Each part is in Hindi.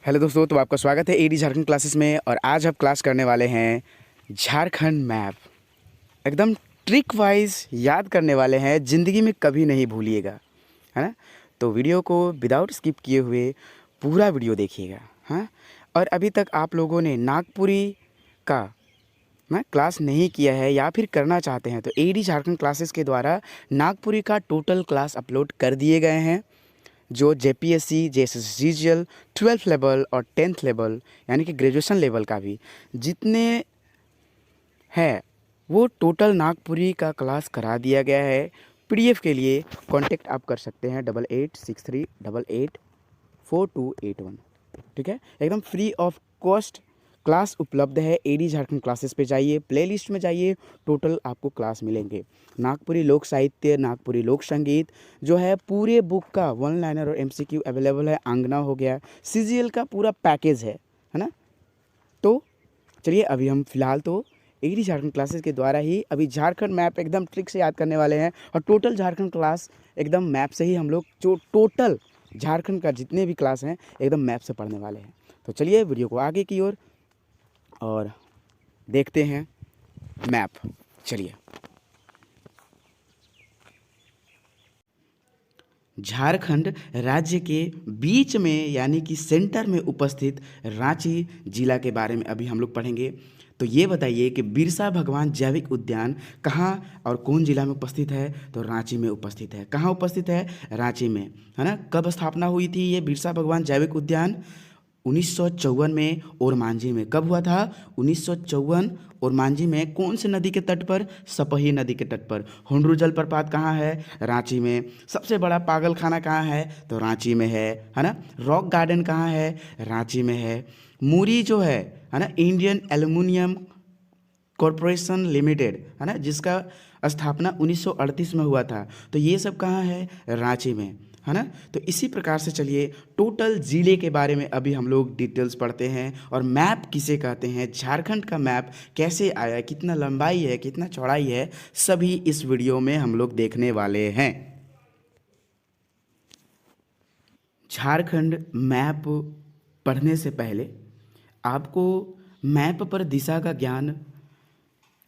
हेलो दोस्तों, तो आपका स्वागत है एडी झारखंड क्लासेस में। और आज हम क्लास करने वाले हैं झारखंड मैप। एकदम ट्रिक वाइज याद करने वाले हैं, ज़िंदगी में कभी नहीं भूलिएगा, है ना। तो वीडियो को विदाउट स्किप किए हुए पूरा वीडियो देखिएगा। हाँ, और अभी तक आप लोगों ने नागपुरी का ना क्लास नहीं किया है या फिर करना चाहते हैं तो एडी झारखंड क्लासेस के द्वारा नागपुरी का टोटल क्लास अपलोड कर दिए गए हैं। जो जेपीएससी, जेएसएससीजीएल 12th लेवल और 10th लेवल यानी कि ग्रेजुएशन लेवल का भी जितने है वो टोटल नागपुरी का क्लास करा दिया गया है। पीडीएफ के लिए कांटेक्ट आप कर सकते हैं 8863884281। ठीक है, एकदम फ्री ऑफ कॉस्ट क्लास उपलब्ध है। एडी झारखंड क्लासेस पे जाइए, प्लेलिस्ट में जाइए, टोटल आपको क्लास मिलेंगे। नागपुरी लोक साहित्य, नागपुरी लोक संगीत जो है पूरे बुक का वन लाइनर और एमसीक्यू अवेलेबल है। आंगना हो गया, सीजीएल का पूरा पैकेज है ना। तो चलिए अभी हम फिलहाल तो एडी झारखंड क्लासेस के द्वारा ही अभी झारखंड मैप एकदम ट्रिक से याद करने वाले हैं। और टोटल झारखंड क्लास एकदम मैप से ही हम लोग जो टोटल झारखंड का जितने भी क्लास हैं एकदम मैप से पढ़ने वाले हैं। तो चलिए वीडियो को आगे की ओर और देखते हैं मैप। चलिए, झारखंड राज्य के बीच में यानी कि सेंटर में उपस्थित रांची जिला के बारे में अभी हम लोग पढ़ेंगे। तो ये बताइए कि बिरसा भगवान जैविक उद्यान कहाँ और कौन जिला में उपस्थित है? तो रांची में उपस्थित है। कहाँ उपस्थित है? रांची में, है ना। कब स्थापना हुई थी ये बिरसा भगवान जैविक उद्यान? 1954 में ओरमांझी में। कब हुआ था? 1954 ओरमांझी में। कौन से नदी के तट पर? सपही नदी के तट पर। हुंडरू जलप्रपात कहाँ है? रांची में। सबसे बड़ा पागल खाना कहाँ है? तो रांची में है ना। रॉक गार्डन कहाँ है? रांची में है। मूरी जो है ना, इंडियन एल्युमिनियम कॉरपोरेशन लिमिटेड, है ना, जिसका स्थापना 1938 में हुआ था। तो ये सब कहाँ है? रांची में, है ना। तो इसी प्रकार से चलिए टोटल ज़िले के बारे में अभी हम लोग डिटेल्स पढ़ते हैं। और मैप किसे कहते हैं, झारखंड का मैप कैसे आया, कितना लंबाई है, कितना चौड़ाई है, सभी इस वीडियो में हम लोग देखने वाले हैं। झारखंड मैप पढ़ने से पहले आपको मैप पर दिशा का ज्ञान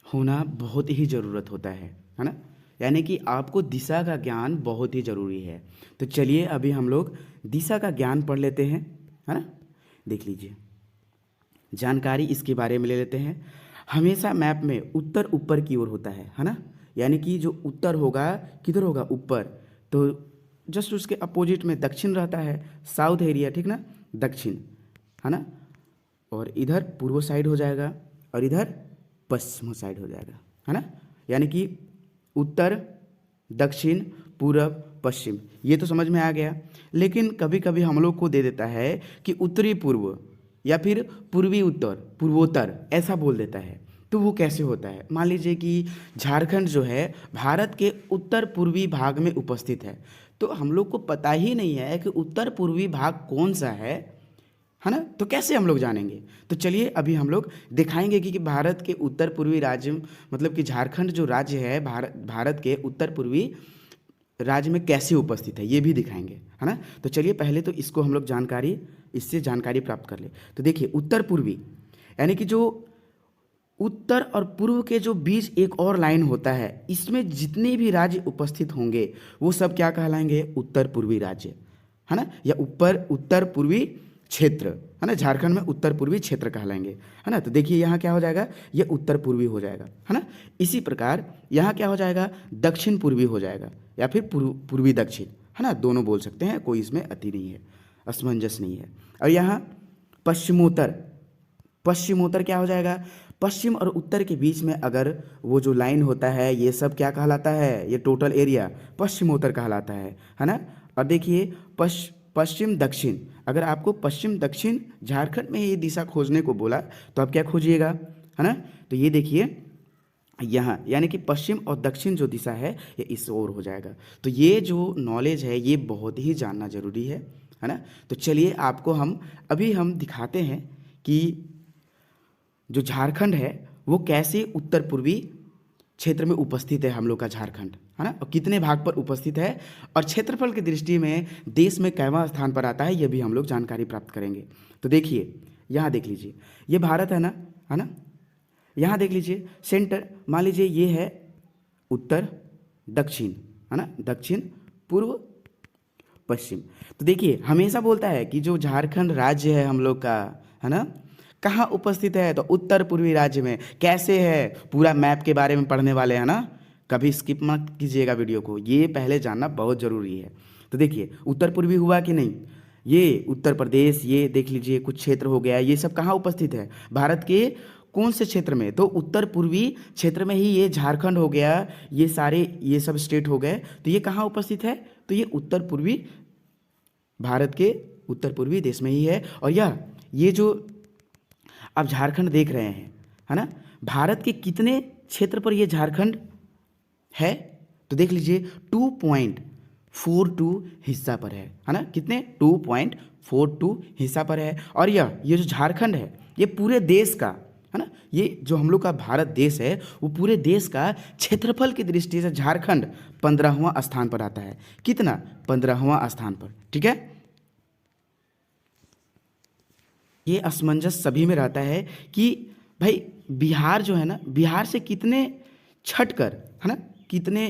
होना बहुत ही ज़रूरत होता है ना। यानी कि आपको दिशा का ज्ञान बहुत ही ज़रूरी है। तो चलिए अभी हम लोग दिशा का ज्ञान पढ़ लेते हैं, है ना। देख लीजिए, जानकारी इसके बारे में ले लेते हैं। हमेशा मैप में उत्तर ऊपर की ओर होता है ना। यानी कि जो उत्तर होगा किधर होगा? ऊपर। तो जस्ट उसके अपोजिट में दक्षिण रहता है, साउथ एरिया, ठीक ना, दक्षिण, है ना। और इधर पूर्व साइड हो जाएगा और इधर पश्चिम साइड हो जाएगा, है ना। यानी कि उत्तर, दक्षिण, पूर्व, पश्चिम, ये तो समझ में आ गया। लेकिन कभी कभी हम लोग को दे देता है कि उत्तरी पूर्व या फिर पूर्वी उत्तर, पूर्वोत्तर, ऐसा बोल देता है। तो वो कैसे होता है? मान लीजिए कि झारखंड जो है भारत के उत्तर पूर्वी भाग में उपस्थित है। तो हम लोग को पता ही नहीं है कि उत्तर पूर्वी भाग कौन सा है ना। तो कैसे हम लोग जानेंगे? तो चलिए अभी हम लोग दिखाएंगे कि भारत के उत्तर पूर्वी राज्य, मतलब कि झारखंड जो राज्य है भारत के उत्तर पूर्वी राज्य में कैसे उपस्थित है, ये भी दिखाएंगे, है ना। तो चलिए पहले तो इसको हम लोग इससे जानकारी प्राप्त कर ले। तो देखिए, उत्तर पूर्वी यानी कि जो उत्तर और पूर्व के जो बीच एक और लाइन होता है, इसमें जितने भी राज्य उपस्थित होंगे वो सब क्या कहलाएंगे? उत्तर पूर्वी राज्य, है ना। या उत्तर पूर्वी क्षेत्र, है ना। झारखंड में उत्तर पूर्वी क्षेत्र कहलाएंगे, है ना। तो देखिए यहाँ क्या हो जाएगा? ये उत्तर पूर्वी हो जाएगा, है ना। इसी प्रकार यहाँ क्या हो जाएगा? दक्षिण पूर्वी हो जाएगा या फिर पूर्वी दक्षिण, है ना। दोनों बोल सकते हैं, कोई इसमें अति नहीं है, असमंजस नहीं है। और यहाँ पश्चिमोत्तर, पश्चिमोत्तर क्या हो जाएगा? पश्चिम और उत्तर के बीच में अगर वो जो लाइन होता है, ये सब क्या कहलाता है? ये टोटल एरिया पश्चिमोत्तर कहलाता है ना। और देखिए पश्चिम दक्षिण, अगर आपको पश्चिम दक्षिण झारखंड में ये दिशा खोजने को बोला तो आप क्या खोजिएगा, है ना। तो ये देखिए यहाँ, यानी कि पश्चिम और दक्षिण जो दिशा है ये इस ओर हो जाएगा। तो ये जो नॉलेज है ये बहुत ही जानना जरूरी है ना। तो चलिए आपको हम दिखाते हैं कि जो झारखंड है वो कैसे उत्तर पूर्वी क्षेत्र में उपस्थित है, हम लोग का झारखंड, है ना, और कितने भाग पर उपस्थित है, और क्षेत्रफल की दृष्टि में देश में कैवां स्थान पर आता है, ये भी हम लोग जानकारी प्राप्त करेंगे। तो देखिए यहाँ देख लीजिए, ये भारत है ना, यहाँ देख लीजिए सेंटर, मान लीजिए ये है उत्तर दक्षिण, है ना, दक्षिण पूर्व पश्चिम। तो देखिए हमेशा बोलता है कि जो झारखंड राज्य है हम लोग का, है ना, कहाँ उपस्थित है, तो उत्तर पूर्वी राज्य में। कैसे है, पूरा मैप के बारे में पढ़ने वाले हैं ना, कभी स्किप मत कीजिएगा वीडियो को, ये पहले जानना बहुत ज़रूरी है। तो देखिए उत्तर पूर्वी हुआ कि नहीं, ये उत्तर प्रदेश, ये देख लीजिए कुछ क्षेत्र हो गया, ये सब कहाँ उपस्थित है, भारत के कौन से क्षेत्र में, तो उत्तर पूर्वी क्षेत्र में ही ये झारखंड हो गया, ये सारे ये सब स्टेट हो गए, तो ये कहाँ उपस्थित है, तो ये उत्तर पूर्वी भारत के उत्तर पूर्वी देश में ही है। और ये जो आप झारखंड देख रहे हैं, है ना, भारत के कितने क्षेत्र पर ये झारखंड है, तो देख लीजिए 2.42 हिस्सा पर है ना, कितने 2.42 हिस्सा पर है। और ये जो झारखंड है ये पूरे देश का, है ना, ये जो हम लोग का भारत देश है वो पूरे देश का क्षेत्रफल की दृष्टि से झारखंड 15वां स्थान पर आता है। कितना, 15वां स्थान पर, ठीक है। ये असमंजस सभी में रहता है कि भाई बिहार जो है ना, बिहार से कितने छट कर, है ना, कितने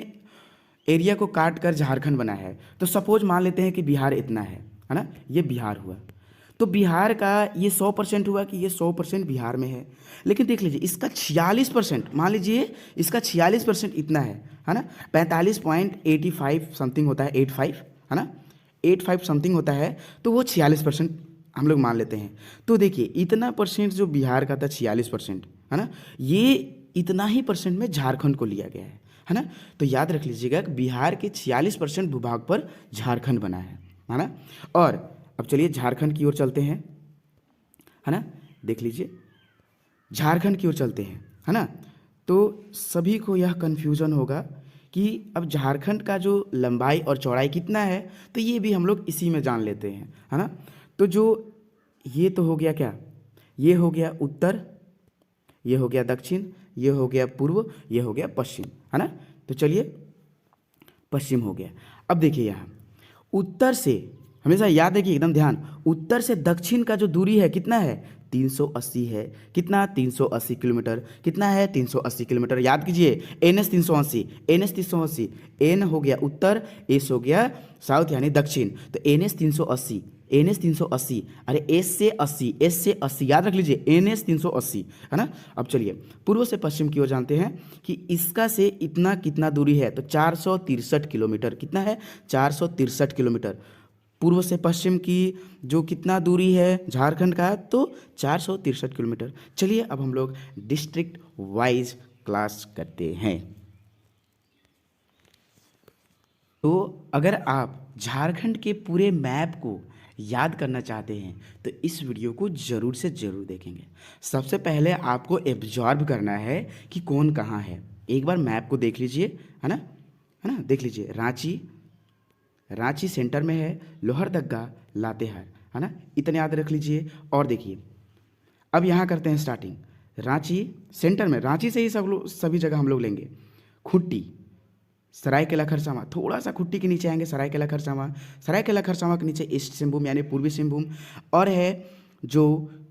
एरिया को काट कर झारखंड बना है। तो सपोज मान लेते हैं कि बिहार इतना है ना, ये बिहार हुआ, तो बिहार का ये 100% हुआ कि ये 100% बिहार में है। लेकिन देख लीजिए इसका 46%, मान लीजिए इसका 46% इतना है ना, 45.85 समथिंग होता है, 85, है ना, 85 समथिंग होता है, तो वो 46% हम लोग मान लेते हैं। तो देखिए इतना परसेंट जो बिहार का था 46%, है ना, ये इतना ही परसेंट में झारखंड को लिया गया है ना। तो याद रख लीजिएगा कि बिहार के 46% भूभाग पर झारखंड बना है ना। और अब चलिए झारखंड की ओर चलते हैं, है ना, देख लीजिए झारखंड की ओर चलते हैं, है ना। तो सभी को यह कन्फ्यूज़न होगा कि अब झारखंड का जो लंबाई और चौड़ाई कितना है, तो ये भी हम लोग इसी में जान लेते हैं, है ना। तो जो ये तो हो गया क्या, ये हो गया उत्तर, ये हो गया दक्षिण, ये हो गया पूर्व, ये हो गया पश्चिम, है ना। तो चलिए पश्चिम हो गया। अब देखिए यहाँ उत्तर से, हमेशा याद है कि एकदम ध्यान, उत्तर से दक्षिण का जो दूरी है कितना है, 380 है। कितना, 380 किलोमीटर। कितना है, 380 किलोमीटर। याद कीजिए NH 380, NH 380, N हो गया उत्तर, S हो गया साउथ यानी दक्षिण, तो NH 380, NH 380, अरे S से 80, S से 80, याद रख लीजिए NH 380, है ना। अब चलिए पूर्व से पश्चिम की ओर जानते हैं कि इसका से इतना कितना दूरी है, तो 463 किलोमीटर। कितना है, 463 किलोमीटर। पूर्व से पश्चिम की जो कितना दूरी है झारखंड का, तो 463 किलोमीटर। चलिए अब हम लोग डिस्ट्रिक्ट वाइज क्लास करते हैं। तो अगर आप झारखंड के पूरे मैप को याद करना चाहते हैं तो इस वीडियो को ज़रूर से ज़रूर देखेंगे। सबसे पहले आपको एब्जॉर्ब करना है कि कौन कहाँ है। एक बार मैप को देख लीजिए, है ना, देख लीजिए रांची सेंटर में है, लोहरदगा, लातेहार, है ना, इतने याद रख लीजिए। और देखिए अब यहाँ करते हैं स्टार्टिंग, रांची सेंटर में, रांची से ही सभी जगह हम लोग लेंगे। खुट्टी, सरायकेला खरसावां, थोड़ा सा खुट्टी के नीचे आएंगे सरायकेला खरसावां, सरायकेला खरसावां के नीचे ईस्ट सिंहभूम यानी पूर्वी सिंहभूम, और है जो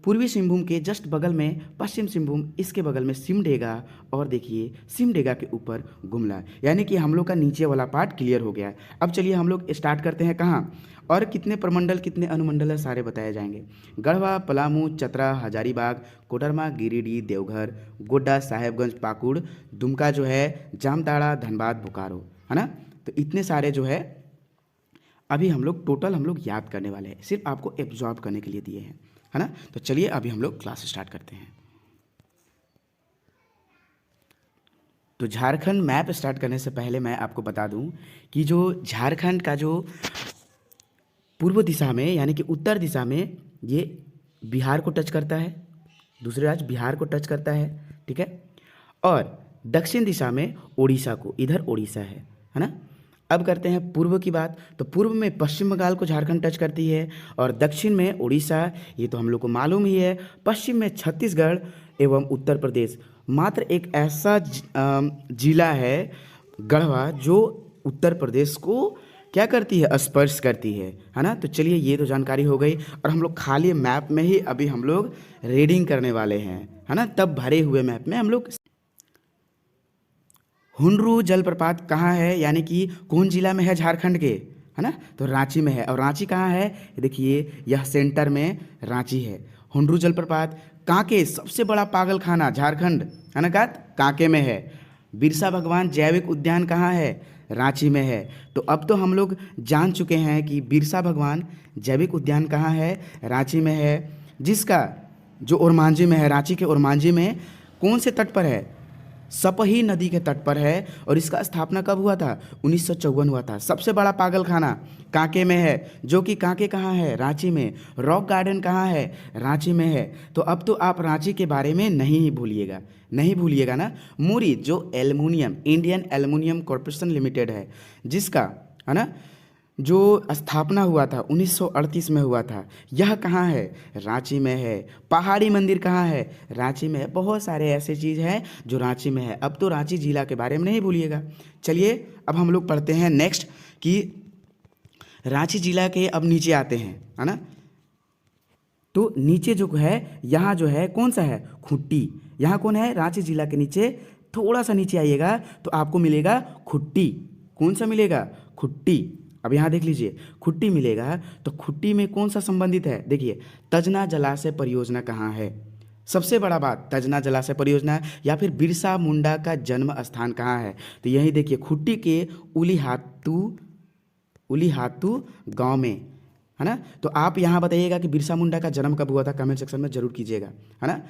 पूर्वी सिंहभूम के जस्ट बगल में पश्चिम सिंहभूम, इसके बगल में सिमडेगा, और देखिए सिमडेगा के ऊपर गुमला, यानी कि हम लोग का नीचे वाला पार्ट क्लियर हो गया है। अब चलिए हम लोग स्टार्ट करते हैं कहाँ, और कितने प्रमंडल कितने अनुमंडल है सारे बताए जाएंगे। गढ़वा, पलामू, चतरा, हजारीबाग, कोडरमा, गिरिडीह, देवघर, गोड्डा, साहेबगंज, पाकुड़, दुमका जो है, जामताड़ा, धनबाद, बोकारो, है ना। तो इतने सारे जो है अभी हम लोग टोटल हम लोग याद करने वाले हैं, सिर्फ आपको एब्जॉर्ब करने के लिए दिए हैं, है ना। तो चलिए अभी हम लोग क्लास स्टार्ट करते हैं। तो झारखंड मैप स्टार्ट करने से पहले मैं आपको बता दूं कि जो झारखंड का जो पूर्व दिशा में यानी कि उत्तर दिशा में ये बिहार को टच करता है, दूसरे राज्य बिहार को टच करता है, ठीक है। और दक्षिण दिशा में उड़ीसा को, इधर उड़ीसा है ना। अब करते हैं पूर्व की बात, तो पूर्व में पश्चिम बंगाल को झारखंड टच करती है, और दक्षिण में उड़ीसा, ये तो हम लोग को मालूम ही है। पश्चिम में छत्तीसगढ़ एवं उत्तर प्रदेश। मात्र एक ऐसा जिला है गढ़वा जो उत्तर प्रदेश को क्या करती है, स्पर्श करती है ना। तो चलिए ये तो जानकारी हो गई, और हम लोग खाली मैप में ही अभी हम लोग रीडिंग करने वाले हैं, है ना। तब भरे हुए मैप में हम लोग हुंडरू जलप्रपात कहाँ है, यानी कि कौन जिला में है, झारखंड के, है ना। तो रांची में है। और रांची कहाँ है, देखिए यह सेंटर में रांची है। हुंडरू जलप्रपात कांके, सबसे बड़ा पागल खाना झारखंड, है ना, कांके में है। बिरसा भगवान जैविक उद्यान कहाँ है, रांची में है। तो अब तो हम लोग जान चुके हैं कि बिरसा भगवान जैविक उद्यान कहाँ है, रांची में है। जिसका जो ओरमांझी में है, रांची के ओरमांझी में कौन से तट पर है, सपही नदी के तट पर है। और इसका स्थापना कब हुआ था, 1954 हुआ था। सबसे बड़ा पागल खाना कांके में है, जो कि कांके कहाँ है, रांची में। रॉक गार्डन कहाँ है, रांची में है। तो अब तो आप रांची के बारे में नहीं भूलिएगा, नहीं भूलिएगा ना। मुरी जो aluminium, Indian aluminium corporation limited है, जिसका, है ना, जो स्थापना हुआ था 1938 में हुआ था, यह कहाँ है, रांची में है। पहाड़ी मंदिर कहाँ है, रांची में है। बहुत सारे ऐसे चीज़ हैं जो रांची में है। अब तो रांची जिला के बारे में नहीं भूलिएगा। चलिए अब हम लोग पढ़ते हैं नेक्स्ट कि रांची जिला के अब नीचे आते हैं, है ना। तो नीचे जो है, यहाँ जो है कौन सा है, खुट्टी। यहाँ कौन है, रांची जिला के नीचे थोड़ा सा नीचे आइएगा तो आपको मिलेगा खुट्टी। कौन सा मिलेगा, खुट्टी। अब यहाँ देख लीजिए, खुट्टी मिलेगा। तो खुट्टी में कौन सा संबंधित है, देखिए तजना जलाशय परियोजना कहाँ है, सबसे बड़ा बात तजना जलाशय परियोजना। या फिर बिरसा मुंडा का जन्म स्थान कहाँ है, तो यही देखिए खुट्टी के उलीहातू गांव में, है ना। तो आप यहाँ बताइएगा कि बिरसा मुंडा का जन्म कब हुआ था, कमेंट सेक्शन में जरूर कीजिएगा, है ना।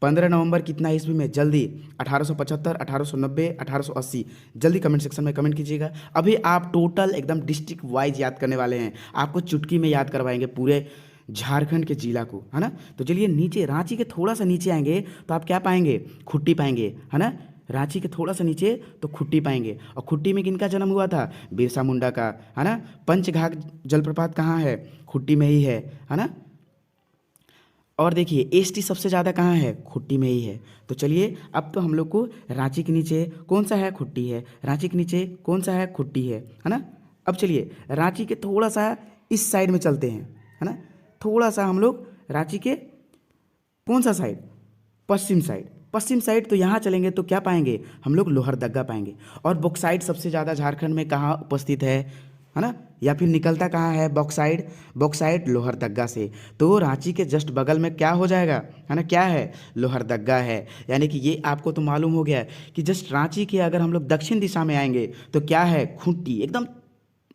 15 नवंबर कितना ईस्वी में, जल्दी 1875, 1890, 1880, जल्दी कमेंट सेक्शन में कमेंट कीजिएगा। अभी आप टोटल एकदम डिस्ट्रिक्ट वाइज याद करने वाले हैं, आपको चुटकी में याद करवाएंगे पूरे झारखंड के जिला को, है ना। तो चलिए नीचे, रांची के थोड़ा सा नीचे आएंगे तो आप क्या पाएंगे, खुट्टी पाएंगे, है ना। रांची के थोड़ा सा नीचे तो खुट्टी पाएंगे। और खुट्टी में किनका जन्म हुआ था, बिरसा मुंडा का, है ना। पंचघाघ जलप्रपात कहाँ है, खुट्टी में ही है ना। और देखिए एसटी सबसे ज़्यादा कहाँ है, खुट्टी में ही है। तो चलिए अब तो हम लोग को रांची के नीचे कौन सा है, खुट्टी है। रांची के नीचे कौन सा है, खुट्टी है ना। अब चलिए रांची के थोड़ा सा इस साइड में चलते हैं, है ना। थोड़ा सा हम लोग रांची के कौन सा साइड, पश्चिम साइड, पश्चिम साइड। तो यहाँ चलेंगे तो क्या पाएंगे हम लोग, लोहरदगा पाएंगे। और बॉक्साइट सबसे ज़्यादा झारखंड में कहाँ उपस्थित है ना, या फिर निकलता कहाँ है, बॉक्साइट, बॉक्साइट लोहरदगा से। तो रांची के जस्ट बगल में क्या हो जाएगा, है ना, क्या है, लोहरदगा है। यानी कि ये आपको तो मालूम हो गया कि जस्ट रांची के अगर हम लोग दक्षिण दिशा में आएंगे तो क्या है, खुट्टी। एकदम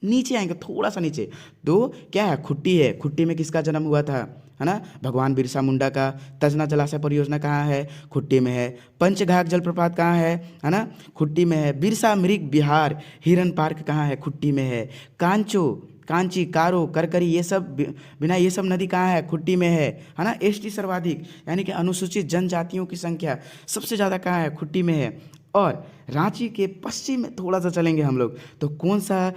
नीचे आएंगे थोड़ा सा नीचे तो क्या है, खुट्टी है। खुट्टी में किसका जन्म हुआ था, है ना, भगवान बिरसा मुंडा का। तजना जलाशय परियोजना कहाँ है, खुट्टी में है। पंचघाघ जलप्रपात कहाँ है ना, खुट्टी में है। बिरसा मृग विहार हिरन पार्क कहाँ है, खुट्टी में है। कांची, कारो, करकरी, ये सब बिना, ये सब नदी कहाँ है, खुट्टी में है ना। एसटी सर्वाधिक, यानी कि अनुसूचित जनजातियों की संख्या सबसे ज़्यादा कहाँ है, खुट्टी में है। और रांची के पश्चिम में थोड़ा सा चलेंगे हम लोग तो कौन सा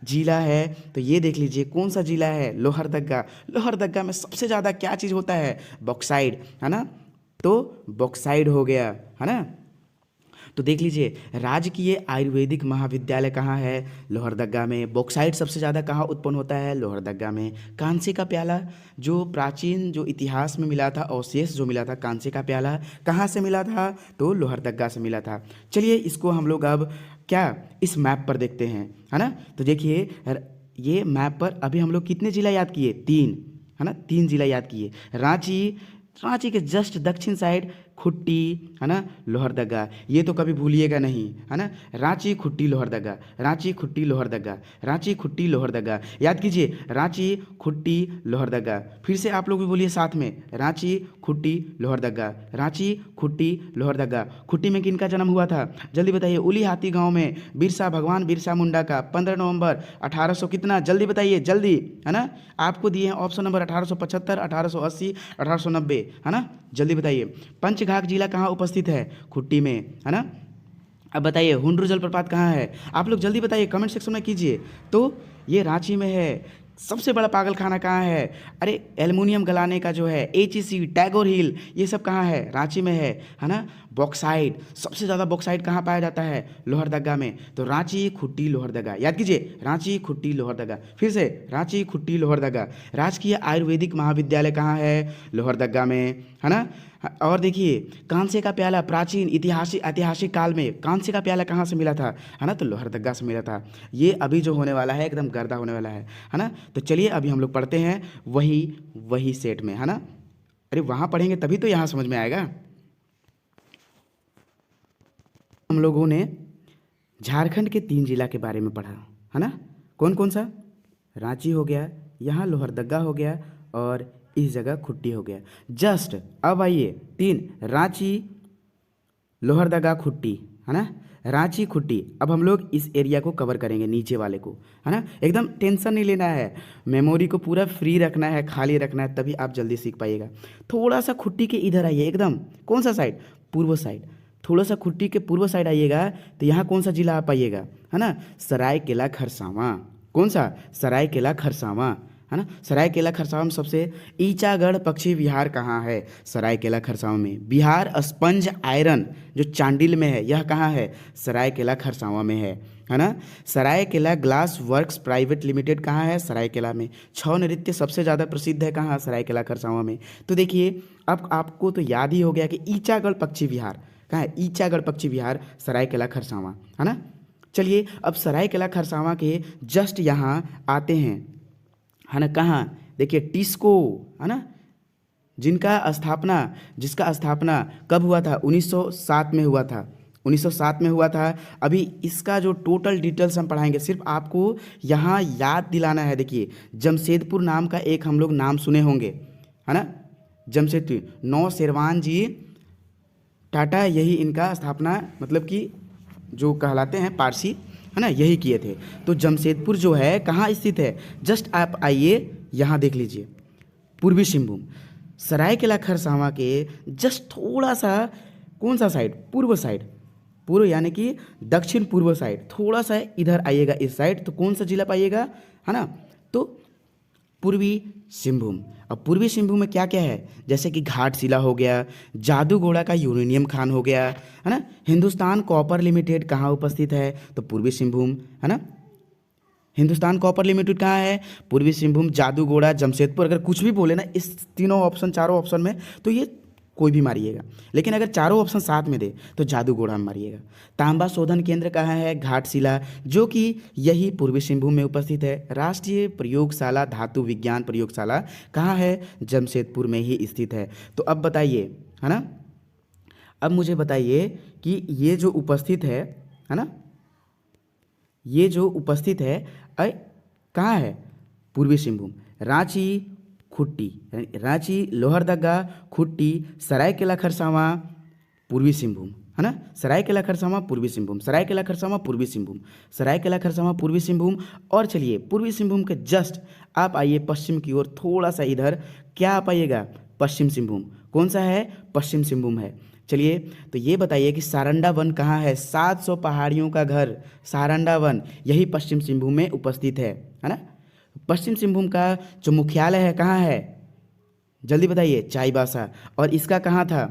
जिला है, तो ये देख लीजिए कौन सा जिला है, लोहरदगा। लोहरदगा में सबसे ज़्यादा क्या चीज़ होता है, बॉक्साइड, है ना। तो बॉक्साइड हो गया, है ना। तो देख लीजिए राजकीय आयुर्वेदिक महाविद्यालय कहाँ है, लोहरदगा में। बॉक्साइट सबसे ज़्यादा कहाँ उत्पन्न होता है, लोहरदगा में। कांसे का प्याला, जो प्राचीन जो इतिहास में मिला था, अवशेष जो मिला था कांसे का प्याला, कहाँ से मिला था, तो लोहरदगा से मिला था। चलिए इसको हम लोग अब क्या इस मैप पर देखते हैं, है ना। तो देखिए ये मैप पर अभी हम लोग कितने जिला याद किए, 3, है ना, 3 जिला याद किए। रांची के जस्ट दक्षिण साइड खुट्टी, है ना, लोहरदगा, ये तो कभी भूलिएगा नहीं, है ना। रांची, खुट्टी, लोहरदगा, रांची, खुट्टी, लोहरदगा, रांची, खुट्टी, लोहरदगा, याद कीजिए, रांची, खुट्टी, लोहरदगा। फिर से आप लोग भी बोलिए साथ में, रांची, खुट्टी, लोहरदगा, रांची, खुट्टी, लोहरदगा। खुट्टी में किनका जन्म हुआ था, जल्दी बताइए, उलीहाती गांव में भगवान बिरसा मुंडा का 15 नवंबर 1800 कितना, जल्दी बताइए, जल्दी, है ना। आपको दिए हैं ऑप्शन नंबर 1875, 1880, 1890, है ना, जल्दी बताइए। पंचघाघ जिला कहाँ उपस्थित है, खुट्टी में, है ना। अब बताइए हुंडरू जलप्रपात कहाँ है, आप लोग जल्दी बताइए, कमेंट सेक्शन में कीजिए। तो ये रांची में है। सबसे बड़ा पागल खाना कहाँ है? अरे एल्युमिनियम गलाने का जो है HEC, टैगोर हिल, ये सब कहाँ है? रांची में है ना? बॉक्साइट, सबसे ज़्यादा बॉक्साइट कहाँ पाया जाता है? लोहरदगा में। तो रांची, खुट्टी, लोहरदगा, याद कीजिए, रांची, खुट्टी, लोहरदगा। फिर से रांची, खुट्टी, लोहरदगा। राजकीय आयुर्वेदिक महाविद्यालय कहाँ है? लोहरदगा में, है ना? और देखिए, कांसे का प्याला प्राचीन ऐतिहासिक काल में कांसे का प्याला कहाँ से मिला था? है ना? तो लोहरदगा से मिला था। ये अभी जो होने वाला है एकदम गर्दा होने वाला है ना? तो चलिए अभी हम लोग पढ़ते हैं वही सेट में, है ना? अरे वहाँ पढ़ेंगे तभी तो यहाँ समझ में आएगा। हम लोगों ने झारखंड के 3 जिला के बारे में पढ़ा, है ना? कौन कौन सा? रांची हो गया, यहाँ लोहरदगा हो गया, और इस जगह खुट्टी हो गया। जस्ट अब आइए 3, रांची, लोहरदगा, खुट्टी, है ना? रांची, खुट्टी। अब हम लोग इस एरिया को कवर करेंगे, नीचे वाले को, है ना? एकदम टेंशन नहीं लेना है, मेमोरी को पूरा फ्री रखना है, खाली रखना है, तभी आप जल्दी सीख पाइएगा। थोड़ा सा खुट्टी के इधर आइए, एकदम कौन सा साइड? पूर्व साइड। थोड़ा सा खुट्टी के पूर्व साइड आइएगा तो यहाँ कौन सा जिला आ पाइएगा? है ना? सरायकेला खरसावां। कौन सा? सरायकेला खरसावां, है ना? सरायकेला खरसावां में सबसे ईचागढ़ पक्षी विहार कहाँ है? सरायकेला खरसावां में। बिहार स्पंज आयरन जो चांडिल में है, यह कहाँ है? सरायकेला खरसावां में है ना? Saraikela glass works private limited कहाँ है? सरायकेला में। छऊ नृत्य सबसे ज़्यादा प्रसिद्ध है कहाँ? सरायकेला खरसावां में। तो देखिए अब आपको तो याद ही हो गया कि ईचागढ़ पक्षी विहार कहाँ है? ईचागढ़ पक्षी विहार सरायकेला खरसावां, है ना? चलिए अब सरायकेला खरसावां के जस्ट यहाँ आते हैं, है ना? कहाँ? देखिए टिस्को, है ना? जिसका स्थापना कब हुआ था? 1907 में हुआ था। 1907 में हुआ था। अभी इसका जो टोटल डिटेल्स हम पढ़ाएंगे, सिर्फ आपको यहाँ याद दिलाना है। देखिए जमशेदपुर नाम का एक हम लोग नाम सुने होंगे, है ना? जमशेदपुर, नौशेरवान जी टाटा, यही इनका स्थापना, मतलब कि जो कहलाते हैं पारसी, है ना, यही किए थे। तो जमशेदपुर जो है कहाँ स्थित है? जस्ट आप आइए यहाँ देख लीजिए, पूर्वी सिंहभूम। सरायकेला खरसावां के जस्ट थोड़ा सा कौन सा साइड? पूर्व साइड, पूर्व यानी कि दक्षिण पूर्व साइड। थोड़ा सा इधर आइएगा इस साइड तो कौन सा जिला पाइएगा? है ना? तो पूर्वी सिंहभूम। अब पूर्वी सिंहभूम में क्या क्या है? जैसे कि घाटशिला हो गया, जादूगोड़ा का यूरेनियम खान हो गया, है ना? हिंदुस्तान कॉपर लिमिटेड कहाँ उपस्थित है? तो पूर्वी सिंहभूम, है ना? हिंदुस्तान कॉपर लिमिटेड कहाँ है? पूर्वी सिंहभूम, जादूगोड़ा, जमशेदपुर। अगर कुछ भी बोले ना इस तीनों ऑप्शन, चारों ऑप्शन में, तो ये कोई भी मारिएगा, लेकिन अगर चारों ऑप्शन साथ में दे तो जादूगोड़ा में मारिएगा। तांबा शोधन केंद्र कहाँ है? घाटशिला, जो कि यही पूर्वी सिंहभूम में उपस्थित है। राष्ट्रीय प्रयोगशाला धातु विज्ञान प्रयोगशाला कहाँ है? जमशेदपुर में ही स्थित है। तो अब बताइए, है ना? अब मुझे बताइए कि ये जो उपस्थित है ना, ये जो उपस्थित है कहाँ है? पूर्वी सिंहभूम। रांची, खुट्टी, रांची, लोहरदगा, खुट्टी, सरायकेला खरसावां, पूर्वी सिंहभूम, है ना? सरायकेला खरसावां, पूर्वी सिंहभूम, सरायकेला खरसावां, पूर्वी सिंहभूम, सरायकेला खरसावां, पूर्वी सिंहभूम। और चलिए पूर्वी सिंहभूम के जस्ट आप आइए पश्चिम की ओर, थोड़ा सा इधर, क्या आ पाइएगा? पश्चिम सिंहभूम। कौन सा है? पश्चिम सिंहभूम है। चलिए तो ये बताइए कि सारंडा वन कहाँ है? 700 पहाड़ियों का घर सारंडा वन, यही पश्चिम सिंहभूम में उपस्थित है ना? पश्चिम सिंहभूम का जो मुख्यालय है कहाँ है? जल्दी बताइए। चाईबासा। और इसका कहाँ था?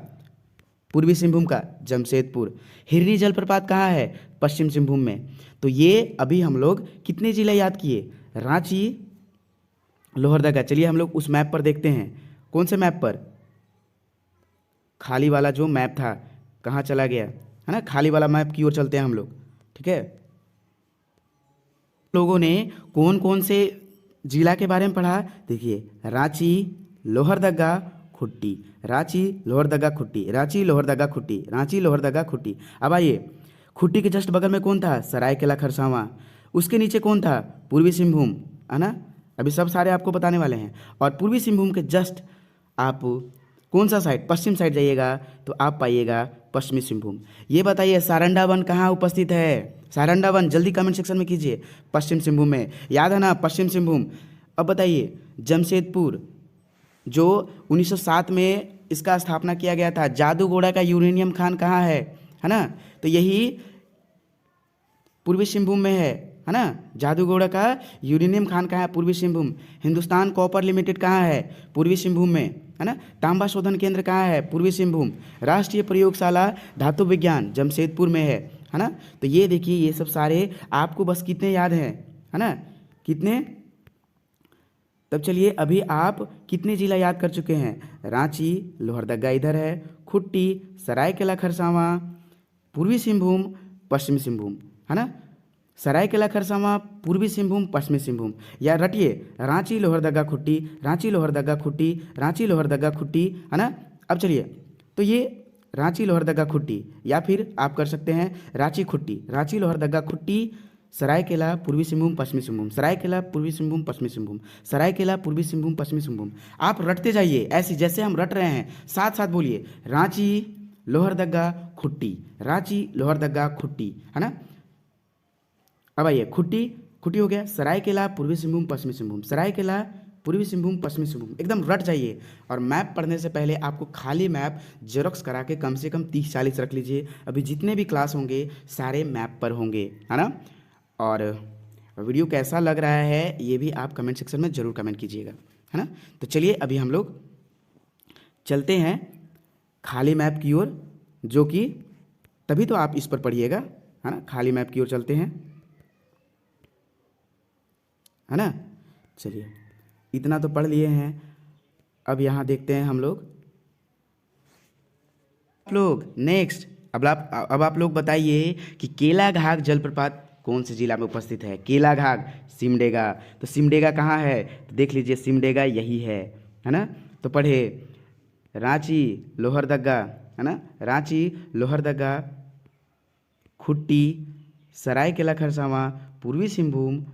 पूर्वी सिंहभूम का जमशेदपुर। हिरनी जलप्रपात कहाँ है? पश्चिम सिंहभूम में। तो ये अभी हम लोग कितने जिला याद किए? रांची, लोहरदगा। चलिए हम लोग उस मैप पर देखते हैं। कौन से मैप पर? खाली वाला जो मैप था, कहाँ चला गया? है ना? खाली वाला मैप की ओर चलते हैं हम लोग, ठीक है? लोगों ने कौन कौन से जिला के बारे में पढ़ा? देखिए रांची, लोहरदगा, खुट्टी, रांची, लोहरदगा, खुट्टी, रांची, लोहरदगा, खुट्टी, रांची, लोहरदगा, खुट्टी। अब आइए, खुट्टी के जस्ट बगल में कौन था? सरायकेला खरसावां। उसके नीचे कौन था? पूर्वी सिंहभूम, है ना? अभी सब सारे आपको बताने वाले हैं। और पूर्वी सिंहभूम के जस्ट आप कौन सा साइड? पश्चिम साइड जाइएगा तो आप पाइएगा पश्चिमी सिंहभूम। ये बताइए सारंडा वन कहाँ उपस्थित है? सारंडा वन जल्दी कमेंट सेक्शन में कीजिए। पश्चिम सिंहभूम में, याद है ना? पश्चिम सिंहभूम। अब बताइए जमशेदपुर, जो 1907 में इसका स्थापना किया गया था। जादूगोड़ा का यूरेनियम खान कहाँ है ना? तो यही पूर्वी सिंहभूम में है है ना। जादूगोड़ा का यूरेनियम खान कहाँ है, पूर्वी सिंहभूम। हिंदुस्तान कॉपर लिमिटेड कहाँ है, पूर्वी सिंहभूम में, है ना। तांबा शोधन केंद्र कहाँ है, पूर्वी सिंहभूम। राष्ट्रीय प्रयोगशाला धातु विज्ञान जमशेदपुर में है ना। तो ये देखिए, ये सब सारे आपको बस कितने याद हैं, है ना, कितने। तब चलिए, अभी आप कितने जिला याद कर चुके हैं। रांची, लोहरदगा इधर है, खुट्टी, सरायकेला खरसावां, पूर्वी सिंहभूम, पश्चिमी सिंहभूम, है ना। सरायकेला खरसावां, पूर्वी सिंहभूम, पश्चिमी सिंहभूम, या रटिए रांची लोहरदगा खुट्टी, रांची लोहरदगा खुट्टी, रांची लोहरदगा खुट्टी, है ना। अब चलिए, तो ये रांची लोहरदगा खुट्टी, या फिर आप कर सकते हैं रांची खुट्टी, रांची लोहरदगा खुट्टी, सरायकेला पूर्वी सिंहभूम, पश्चिमी सिंहभूम, सरायकेला पूर्वी सिंहभूम, पश्चिमी सिंहभूम, सरायकेला पूर्वी सिंहभूम, पश्चिमी सिंहभूम। आप रटते जाइए ऐसे जैसे हम रट रहे हैं, साथ साथ बोलिए। रांची लोहरदगा खुट्टी, रांची लोहरदगा खुट्टी, है ना। अब आइए, खुट्टी, खुट्टी हो गया। सरायकेला पूर्वी सिंहभूम, पश्चिमी सिंहभूम, सरायकेला पूर्वी सिंहभूम, पश्चिमी सिंहभूम, एकदम रट जाइए। और मैप पढ़ने से पहले आपको खाली मैप जेरोक्स करा के कम से कम 30-40 रख लीजिए। अभी जितने भी क्लास होंगे सारे मैप पर होंगे, है ना। और वीडियो कैसा लग रहा है ये भी आप कमेंट सेक्शन में ज़रूर कमेंट कीजिएगा, है ना। तो चलिए, अभी हम लोग चलते हैं खाली मैप की ओर, जो कि तभी तो आप इस पर पढ़िएगा, है ना। खाली मैप की ओर चलते हैं, है ना। चलिए, इतना तो पढ़ लिए हैं। अब यहाँ देखते हैं हम लोग नेक्स्ट। अब आप लोग बताइए कि केलाघाट जलप्रपात कौन से जिला में उपस्थित है। केलाघाट, सिमडेगा। तो सिमडेगा कहाँ है, तो देख लीजिए, सिमडेगा यही है ना। तो पढ़े रांची लोहरदगा, है ना, रांची लोहरदगा खुट्टी, सरायकेला खरसावां, पूर्वी सिंहभूम,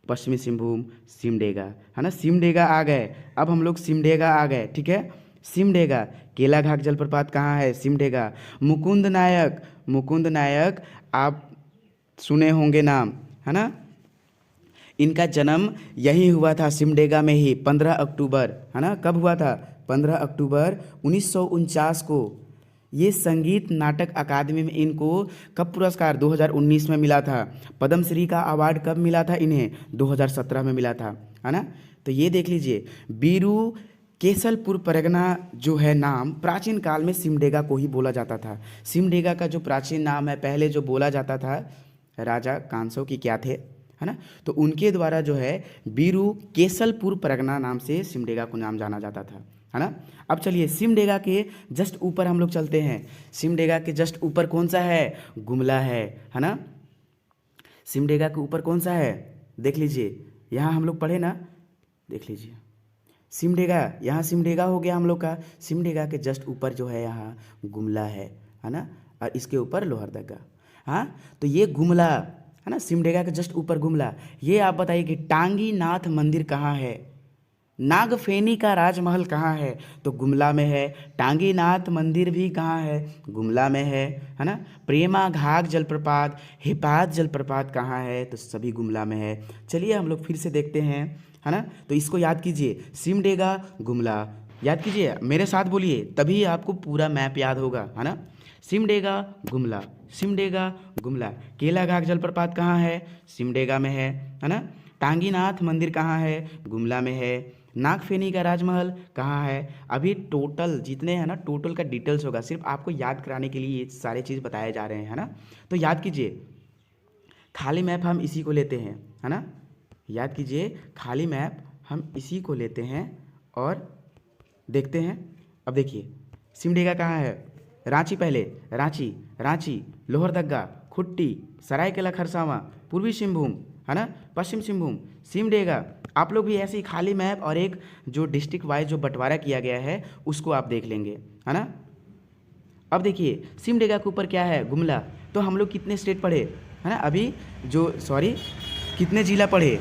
पश्चिमी सिंहभूम, सिमडेगा, है ना। सिमडेगा आ गए, अब हम लोग सिमडेगा आ गए, ठीक है। सिमडेगा, केलाघाट जलप्रपात कहाँ है, सिमडेगा। मुकुंद नायक, मुकुंद नायक आप सुने होंगे नाम, है ना। इनका जन्म यही हुआ था, सिमडेगा में ही, 15 अक्टूबर, है ना। कब हुआ था, 15 अक्टूबर 1949 को। ये संगीत नाटक अकादमी में इनको कब पुरस्कार, 2019 में मिला था। पद्मश्री का अवार्ड कब मिला था इन्हें, 2017 में मिला था, है ना। तो ये देख लीजिए, बीरू केसलपुर परगना जो है नाम, प्राचीन काल में सिमडेगा को ही बोला जाता था। सिमडेगा का जो प्राचीन नाम है, पहले जो बोला जाता था राजा कांसो की क्या थे, है ना। तो उनके द्वारा जो है बीरू केसलपुर परगना नाम से सिमडेगा को नाम जाना जाता था, है ना। अब चलिए, सिमडेगा के जस्ट ऊपर हम लोग चलते हैं। सिमडेगा के जस्ट ऊपर कौन सा है, गुमला है ना। सिमडेगा के ऊपर कौन सा है, देख लीजिए, यहाँ हम लोग पढ़े ना, देख लीजिए सिमडेगा, यहाँ सिमडेगा हो गया हम लोग का। सिमडेगा के जस्ट ऊपर जो है यहाँ गुमला है ना, और इसके ऊपर लोहरदगा। हाँ, तो ये गुमला, है ना, सिमडेगा के जस्ट ऊपर गुमला। ये आप बताइए कि टांगी नाथ मंदिर कहाँ है, नागफेनी का राजमहल कहाँ है, तो गुमला में है। टांगी नाथ मंदिर भी कहाँ है, गुमला में है ना। प्रेमा घाट जलप्रपात, हिपात जलप्रपात कहाँ है, तो सभी गुमला में है। चलिए हम लोग फिर से देखते हैं, है ना। तो इसको याद कीजिए, सिमडेगा, गुमला, याद कीजिए, मेरे साथ बोलिए, तभी आपको पूरा मैप याद होगा, है ना। सिमडेगा, गुमला, सिमडेगा, गुमला। केलाघाट जलप्रपात कहाँ है, सिमडेगा में है ना। टांगीनाथ मंदिर कहाँ है, गुमला में है। नागफेनी का राजमहल कहाँ है। अभी टोटल जितने हैं ना, टोटल का डिटेल्स होगा, सिर्फ आपको याद कराने के लिए ये सारे चीज़ बताए जा रहे हैं, है ना। तो याद कीजिए, खाली मैप हम इसी को लेते हैं, है ना। याद कीजिए, खाली मैप हम इसी को लेते हैं और देखते हैं। अब देखिए, सिमडेगा कहाँ है, रांची, पहले रांची, रांची, लोहरदगा, खुट्टी, सरायकेला खरसावां, पूर्वी सिंहभूम, है ना, पश्चिम सिंहभूम, सिमडेगा। आप लोग भी ऐसे ही खाली मैप और एक जो डिस्ट्रिक्ट वाइज जो बंटवारा किया गया है उसको आप देख लेंगे, है ना। अब देखिए, सिमडेगा के ऊपर क्या है, गुमला। तो हम लोग कितने स्टेट पढ़े, है ना, अभी जो कितने जिला पढ़े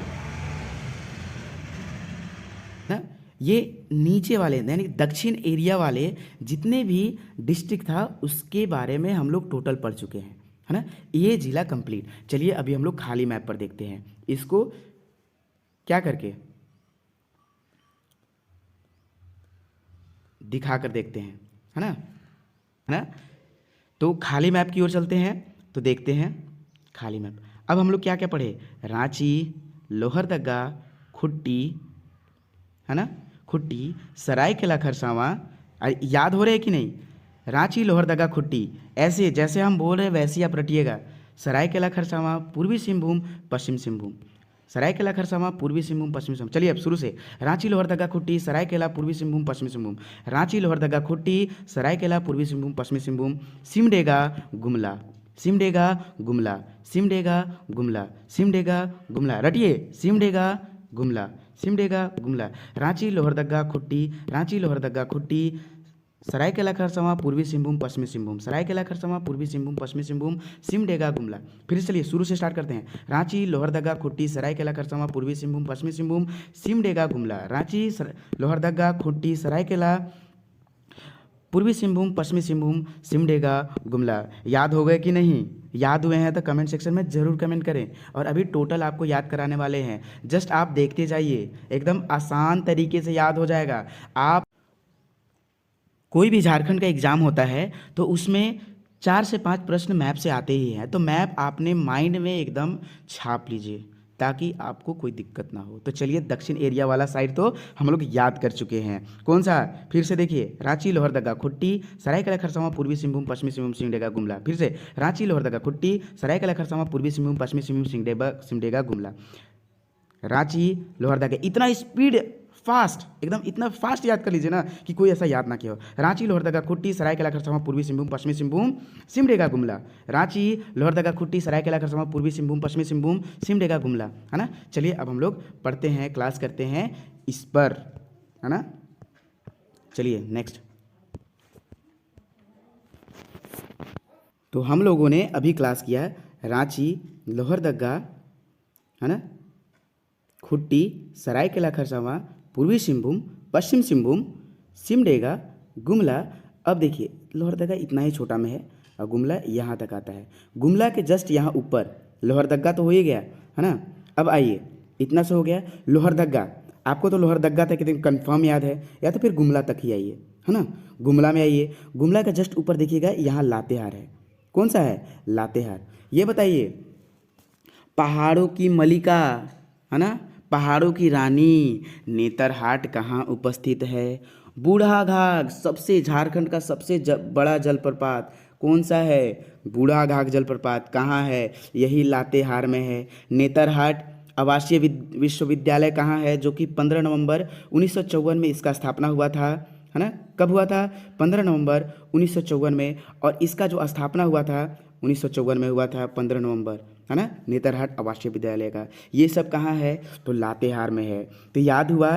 ना। ये नीचे वाले यानी दक्षिण एरिया वाले जितने भी डिस्ट्रिक्ट था उसके बारे में हम लोग टोटल पढ़ चुके हैं, है ना। ये जिला कंप्लीट। चलिए अभी हम लोग खाली मैप पर देखते हैं, इसको क्या करके दिखा कर देखते हैं, है ना। तो खाली मैप की ओर चलते हैं, तो देखते हैं खाली मैप। अब हम लोग क्या क्या पढ़े, रांची, लोहरदगा, खुट्टी, है ना, खुट्टी, सरायकेला खरसावां, याद हो रहे हैं कि नहीं, रांची, लोहरदगा, खुट्टी, ऐसे जैसे हम बोल रहे हैं वैसे ही आप रटिएगा। सरायकेला खरसावां पूर्वी सिंहभूम पश्चिम सिंहभूम, सरायकेला खरसावां पूर्वी सिंहभूम पश्चिमी सिंहभूम। चलिए अब शुरू से, रांची, लोहरदगा, खुट्टी, सरायकेला पूर्वी सिंहभूम पश्चिमी सिंहभूम, रांची, लोहरदगा, खुट्टी, सरायकेला पूर्वी सिंहभूम पश्चिमी सिंहभूम, सिमडेगा, गुमला, सिमडेगा, गुमला, सिमडेगा, गुमला, सिमडेगा, गुमला, रटिए, सिमडेगा, गुमला, सिमडेगा, गुमला, रांची, लोहरदगा, खुट्टी, रांची, लोहरदगा, खुट्टी, सरायकेला खरसावां पूर्वी सिंहभूम पश्चिमी सिंहभूम, सरायकेला खरसावां पूर्वी सिंहभूम पश्चिमी सिंहभूम, सिमडेगा, गुमला। फिर चलिए शुरू से स्टार्ट करते हैं। रांची, लोहरदगा, खुट्टी, सरायकेला खरसावां पूर्वी सिंहभूम पश्चिमी सिंहभूम, सिमडेगा, गुमला, रांची, लोहरदगा, खुट्टी, सरायकेला पूर्वी सिंहभूम पश्चिमी सिंहभूम, सिमडेगा, गुमला। याद हो गए कि नहीं? याद हुए हैं तो कमेंट सेक्शन में ज़रूर कमेंट करें। और अभी टोटल आपको याद कराने वाले हैं, जस्ट आप देखते जाइए, एकदम आसान तरीके से याद हो जाएगा। आप कोई भी झारखंड का एग्ज़ाम होता है तो उसमें 4 से 5 प्रश्न मैप से आते ही हैं, तो मैप आपने माइंड में एकदम छाप लीजिए ताकि आपको कोई दिक्कत ना हो। तो चलिए, दक्षिण एरिया वाला साइड तो हम लोग याद कर चुके हैं। कौन सा? फिर से देखिए, रांची, लोहरदगा, खुट्टी, सरायकेला खरसावां पूर्वी सिंहभूम पश्चिमी सिंहभूम, सिमडेगा, गुमला। फिर से रांची, लोहरदगा, खुट्टी, सरायकेला खरसावां पूर्वी सिंहभूम पश्चिमी सिंहभूम, सिमडेगा, गुमला, रांची, लोहरदगा। इतना स्पीड फास्ट, एकदम इतना फास्ट याद कर लीजिए ना कि कोई ऐसा याद ना किया हो। रांची, लोहरदगा, खुट्टी, सरायकेला खरसावां पूर्वी सिंहभूम पश्चिमी सिंहभूम, सिमडेगा, गुमला, रांची, लोहरदगा, खुट्टी, सरायकेला खरसावां पूर्वी सिंहभूम पश्चिमी सिंहभूम, सिमडेगा, गुमला, है ना। चलिए अब हम लोग पढ़ते हैं, क्लास करते हैं इस पर, है ना। चलिए नेक्स्ट। तो हम लोगों ने अभी क्लास किया है रांची, लोहरदगा, है ना, खुट्टी, सरायकेला खरसावां पूर्वी सिंहभूम पश्चिम सिंहभूम, सिमडेगा, गुमला। अब देखिए, लोहरदगा इतना ही छोटा में है और गुमला यहाँ तक आता है। गुमला के जस्ट यहाँ ऊपर लोहरदगा तो हो ही गया, है ना। अब आइए, इतना से हो गया लोहरदगा। आपको तो लोहरदगा तक एकदम कन्फर्म याद है, या तो फिर गुमला तक ही आइए, है ना। गुमला में आइए, गुमला का जस्ट ऊपर देखिएगा, यहाँ लातेहार है। कौन सा है? लातेहार। ये बताइए, पहाड़ों की मलिका, है ना, पहाड़ों की रानी नेतरहाट कहाँ उपस्थित है? बूढ़ाघाघ, सबसे झारखंड का सबसे बड़ा जलप्रपात कौन सा है? बूढ़ाघाघ जलप्रपात कहाँ है? यही लातेहार में है। नेतरहाट आवासीय विश्वविद्यालय कहाँ है? जो कि 15 नवंबर 1954 में इसका स्थापना हुआ था, है ना। कब हुआ था? 15 नवंबर 1954 में। और इसका जो स्थापना हुआ था 1954 में हुआ था 15 नवंबर, है ना। नेतरहाट आवासीय विद्यालय का ये सब कहाँ है? तो लातेहार में है। तो याद हुआ,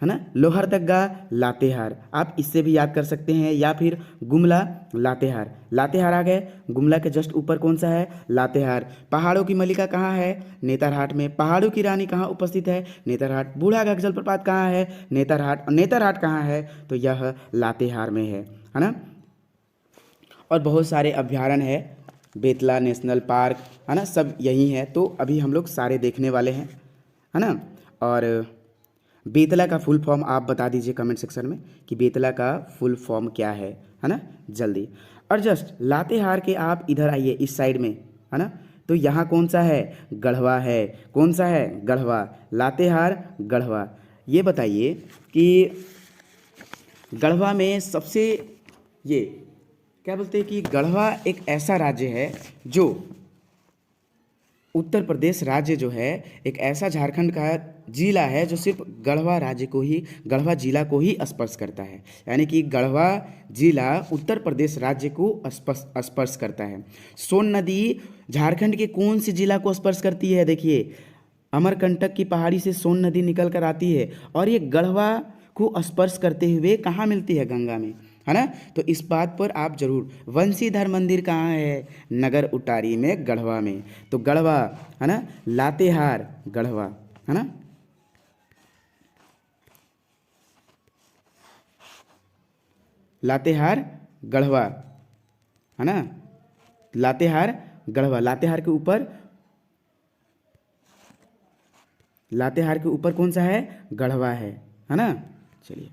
है ना, लोहरदगा, लातेहार। आप इससे भी याद कर सकते हैं, या फिर गुमला, लातेहार। लातेहार आ गए, गुमला के जस्ट ऊपर कौन सा है? लातेहार। पहाड़ों की मलिका कहाँ है? नेतरहाट में। पहाड़ों की रानी कहाँ उपस्थित है? नेतरहाट। बूढ़ाघाघ जलप्रपात कहाँ है? नेतरहाट। नेतरहाट कहाँ है? तो यह लातेहार में है ना। और बहुत सारे अभ्यारण्य है, बेतला नेशनल पार्क, है ना, सब यही है। तो अभी हम लोग सारे देखने वाले हैं, है ना। और बेतला का फुल फॉर्म आप बता दीजिए कमेंट सेक्शन में कि बेतला का फुल फॉर्म क्या है ना, जल्दी। और जस्ट लातेहार के आप इधर आइए इस साइड में, है ना। तो यहाँ कौन सा है? गढ़वा है। कौन सा है? गढ़वा। लातेहार, गढ़वा। ये बताइए कि गढ़वा में सबसे, ये क्या बोलते हैं कि गढ़वा एक ऐसा राज्य है जो उत्तर प्रदेश राज्य जो है एक ऐसा झारखंड का जिला है जो सिर्फ गढ़वा राज्य को ही, गढ़वा जिला को ही स्पर्श करता है। यानी कि गढ़वा जिला उत्तर प्रदेश राज्य को स्पर्श करता है। सोन नदी झारखंड के कौन से जिला को स्पर्श करती है? देखिए, अमरकंटक की पहाड़ी से सोन नदी निकल कर आती है और ये गढ़वा को स्पर्श करते हुए कहाँ मिलती है? गंगा में, है ना। तो इस बात पर आप जरूर, वंशीधर मंदिर कहाँ है? नगर उटारी में, गढ़वा में। तो गढ़वा, है ना, लातेहार, गढ़वा, है ना। लातेहार, गढ़वा, है ना। लातेहार, गढ़वा। लातेहार के ऊपर, लातेहार के ऊपर कौन सा है? गढ़वा है ना। चलिए,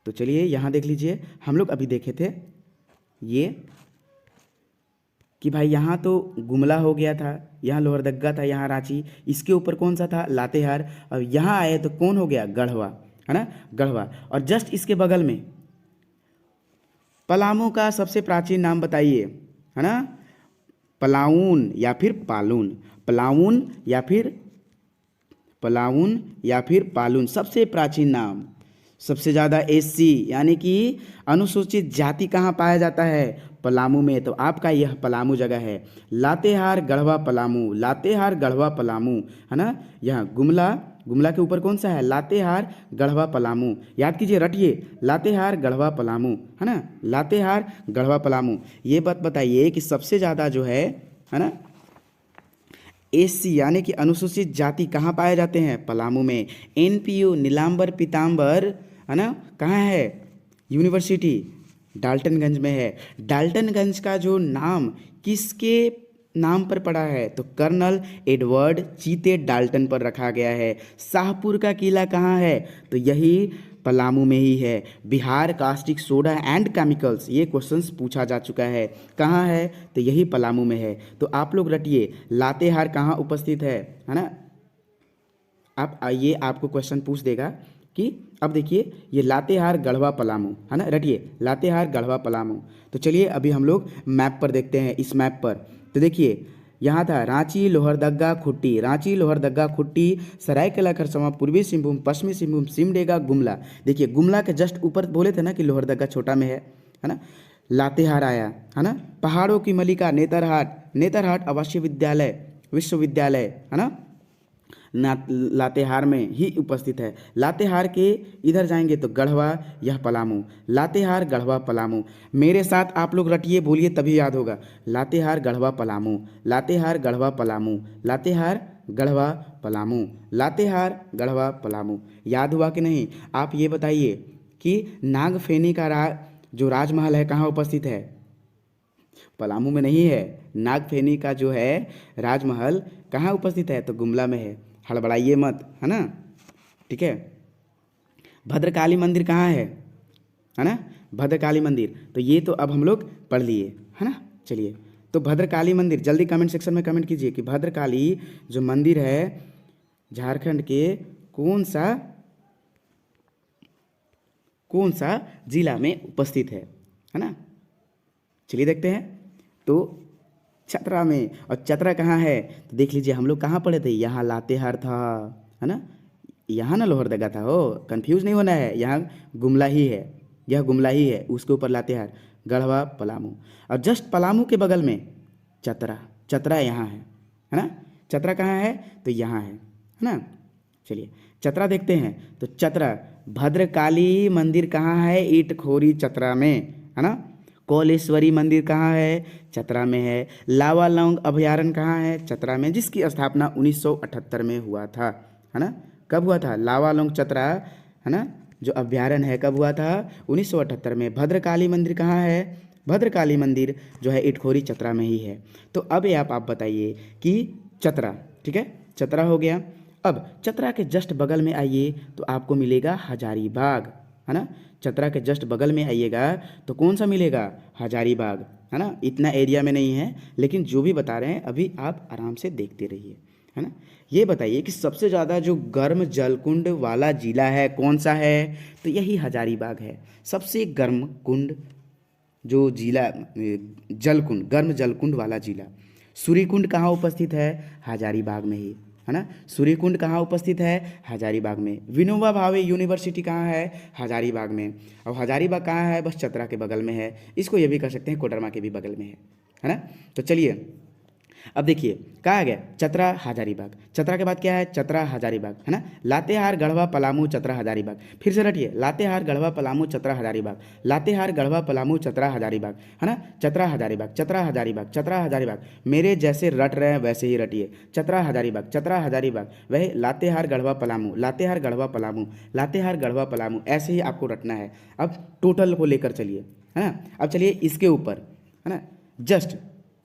तो चलिए यहाँ देख लीजिए, हम लोग अभी देखे थे ये कि भाई यहाँ तो गुमला हो गया था, यहाँ लोहरदग्गा था, यहाँ रांची, इसके ऊपर कौन सा था, लातेहार। अब यहाँ आए तो कौन हो गया, गढ़वा, है ना, गढ़वा। और जस्ट इसके बगल में पलामू का सबसे प्राचीन नाम बताइए, है ना, पलाऊन या फिर पालून, पलाऊन या फिर पालून, सबसे प्राचीन नाम। सबसे ज़्यादा एससी यानी कि अनुसूचित जाति कहाँ पाया जाता है, पलामू में। तो आपका यह पलामू जगह है, लातेहार गढ़वा पलामू, लातेहार गढ़वा पलामू, है ना। यहाँ गुमला, गुमला के ऊपर कौन सा है, लातेहार गढ़वा पलामू। याद कीजिए, रटिए, लातेहार गढ़वा पलामू, है ना, लातेहार गढ़वा पलामू। ये बात बताइए कि सबसे ज़्यादा जो है ना, एससी यानी कि अनुसूचित जाति कहाँ पाए जाते हैं, पलामू में। एनपीयू नीलांबर पीताम्बर, है ना, कहाँ है, यूनिवर्सिटी डाल्टनगंज में है। डाल्टनगंज का जो नाम किसके नाम पर पड़ा है, तो कर्नल एडवर्ड चीते डाल्टन पर रखा गया है। शाहपुर का किला कहाँ है, तो यही पलामू में ही है। Bihar caustic soda and chemicals, ये क्वेश्चंस पूछा जा चुका है, कहाँ है, तो यही पलामू में है। तो आप लोग रटिए, लातेहार कहाँ उपस्थित है ना। आप आइए, आपको क्वेश्चन पूछ देगा कि अब देखिए ये लातेहार गढ़वा पलामू, है ना, रटिए, लातेहार गढ़वा पलामू। तो चलिए अभी हम लोग मैप पर देखते हैं। इस मैप पर तो देखिए यहाँ था रांची लोहरदग्गा खुट्टी, रांची लोहरदग्गा खुट्टी, सरायकेला खरसावां, पूर्वी सिंहभूम, पश्चिमी सिंहभूम, सिमडेगा, गुमला। देखिए गुमला के जस्ट ऊपर बोले थे ना कि लोहरदग्गा छोटा में है ना। लातेहार आया, है ना, पहाड़ों की मलिका नेतरहाट, नेतरहाट आवासीय विद्यालय विश्वविद्यालय, है ना, लातेहार में ही उपस्थित है। लातेहार के इधर जाएंगे तो गढ़वा, यह पलामू, लातेहार गढ़वा पलामू। मेरे साथ आप लोग रटिए, बोलिए तभी याद होगा। लातेहार गढ़वा पलामू, लातेहार गढ़वा पलामू, लातेहार गढ़वा पलामू, लातेहार गढ़वा पलामू। याद हुआ कि नहीं। आप ये बताइए कि नागफेनी का जो राजमहल है कहाँ उपस्थित है, पलामू में नहीं है। नागफेनी का जो है राजमहल कहाँ उपस्थित है, तो गुमला में है। हड़बड़ाइए मत, है ना, ठीक है। भद्रकाली मंदिर कहाँ है ना, भद्रकाली मंदिर। तो ये तो अब हम लोग पढ़ लिए, है ना। चलिए, तो भद्रकाली मंदिर जल्दी कमेंट सेक्शन में कमेंट कीजिए कि भद्रकाली जो मंदिर है झारखंड के कौन सा जिला में उपस्थित है ना। चलिए देखते हैं। तो चतरा में, और चतरा कहाँ है, तो देख लीजिए हम लोग कहाँ पढ़े थे, यहाँ लातेहार था, है ना, यहाँ ना लोहरदगा था, हो कंफ्यूज नहीं होना है, यहाँ गुमला ही है, यह गुमला ही है, उसके ऊपर लातेहार, गढ़वा पलामू। और जस्ट पलामू के बगल में चतरा, चतरा यहाँ है ना, चतरा कहाँ है, तो यहाँ है ना। चलिए चतरा देखते हैं। तो चतरा, भद्रकाली मंदिर कहाँ है, ईटखोरी चतरा में, है ना। कौलेश्वरी मंदिर कहाँ है, चतरा में है। लावालौंग अभयारण्य कहाँ है, चतरा में, जिसकी स्थापना 1978 में हुआ था, है ना। कब हुआ था, लावालौंग चतरा, है ना, जो अभयारण्य है, कब हुआ था, 1978 में। भद्रकाली मंदिर कहाँ है, भद्रकाली मंदिर जो है ईटखोरी चतरा में ही है। तो अब ये आप बताइए कि चतरा, ठीक है, चतरा हो गया। अब चतरा के जस्ट बगल में आइए तो आपको मिलेगा हजारीबाग, है ना। चतरा के जस्ट बगल में आइएगा तो कौन सा मिलेगा, हजारीबाग, है ना। इतना एरिया में नहीं है, लेकिन जो भी बता रहे हैं अभी आप आराम से देखते रहिए, है ना। ये बताइए कि सबसे ज़्यादा जो गर्म जलकुंड वाला जिला है कौन सा है, तो यही हजारीबाग है। सबसे गर्म कुंड जो जिला, जलकुंड, गर्म जलकुंड वाला जिला। सूर्यकुंड कहाँ उपस्थित है, हजारीबाग में ही, है ना। सूर्यकुंड कहाँ उपस्थित है, हजारीबाग में। विनोबा भावे यूनिवर्सिटी कहाँ है, हजारीबाग में। और हजारीबाग कहाँ है, बस चतरा के बगल में है। इसको ये भी कर सकते हैं कोडरमा के भी बगल में है ना। तो चलिए अब देखिए कहाँ आ गया, चतरा हजारीबाग। चतरा के बाद क्या है, चतरा हजारीबाग, है ना। लातेहार गढ़वा पलामू चतरा हजारीबाग। फिर से रटिए, लातेहार गढ़वा पलामू चतरा हजारीबाग, लातेहार गढ़वा पलामू चतरा हजारीबाग, है ना। चतरा हजारीबाग, चतरा हजारीबाग, चतरा हजारीबाग। मेरे जैसे रट रहे हैं वैसे ही रटिए, चतरा हजारीबाग, चतरा हजारीबाग, वही लातेहार गढ़वा पलामू, लातेहार गढ़वा पलामू, लातेहार गढ़वा पलामू, ऐसे ही आपको रटना है। अब टोटल को लेकर चलिए, है ना। अब चलिए इसके ऊपर, है ना, जस्ट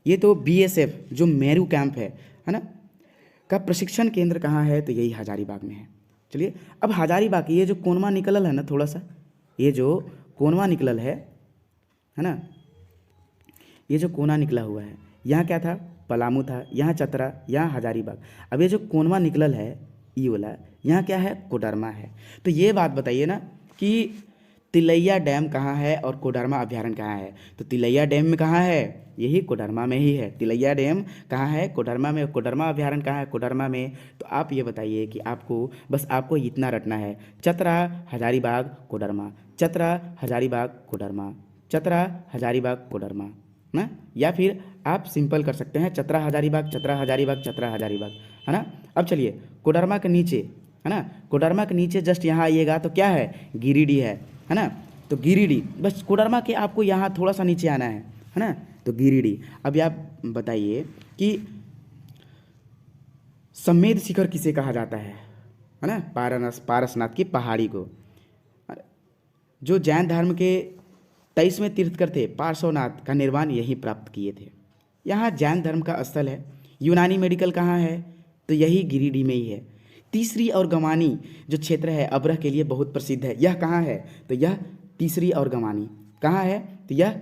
ये तो बीएसएफ जो मेरू कैंप है ना, का प्रशिक्षण केंद्र कहाँ है, तो यही हजारीबाग में है। चलिए अब हजारीबाग ये जो कोनवा निकलल है ना, थोड़ा सा ये जो कोनवा निकलल है ना, ये जो कोना निकला हुआ है यहाँ क्या था, पलामू था, यहाँ चतरा, यहाँ हजारीबाग। अब ये जो कोनवा निकलल है ई वाला, यहाँ क्या है, कोडरमा है। तो ये बात बताइए ना कि तिलैया डैम कहाँ है और कोडरमा अभ्यारण्य कहाँ है। तो तिलैया डैम में कहाँ है, यही कोडरमा में ही है। तिलैया डैम कहाँ है, कोडरमा में। कोडरमा अभ्यारण्य कहाँ है, कोडरमा में। तो आप ये बताइए कि आपको इतना रटना है, चतरा हजारीबाग कोडरमा, चतरा हजारीबाग कोडरमा, चतरा हजारीबाग कोडरमा ना। या फिर आप सिंपल कर सकते हैं, चतरा हजारीबाग, चतरा हजारीबाग, चतरा हजारीबाग, है ना। अब चलिए कोडरमा के नीचे, है ना, कोडरमा के नीचे जस्ट यहाँ आइएगा तो क्या है, गिरिडीह है ना। तो गिरिडीह, बस कोडरमा के आपको यहाँ थोड़ा सा नीचे आना है ना। तो गिरिडीह। अभी आप बताइए कि समेध शिखर किसे कहा जाता है ना, पारसनाथ की पहाड़ी को। जो जैन धर्म के 23वें तीर्थकर थे पार्श्वनाथ का निर्वाण यही प्राप्त किए थे। यहाँ जैन धर्म का स्थल है। यूनानी मेडिकल कहाँ है, तो यही गिरिडीह में ही है। तीसरी और गमानी जो क्षेत्र है अबरख के लिए बहुत प्रसिद्ध है, यह कहाँ है, तो यह तीसरी और गमानी कहाँ है, तो यह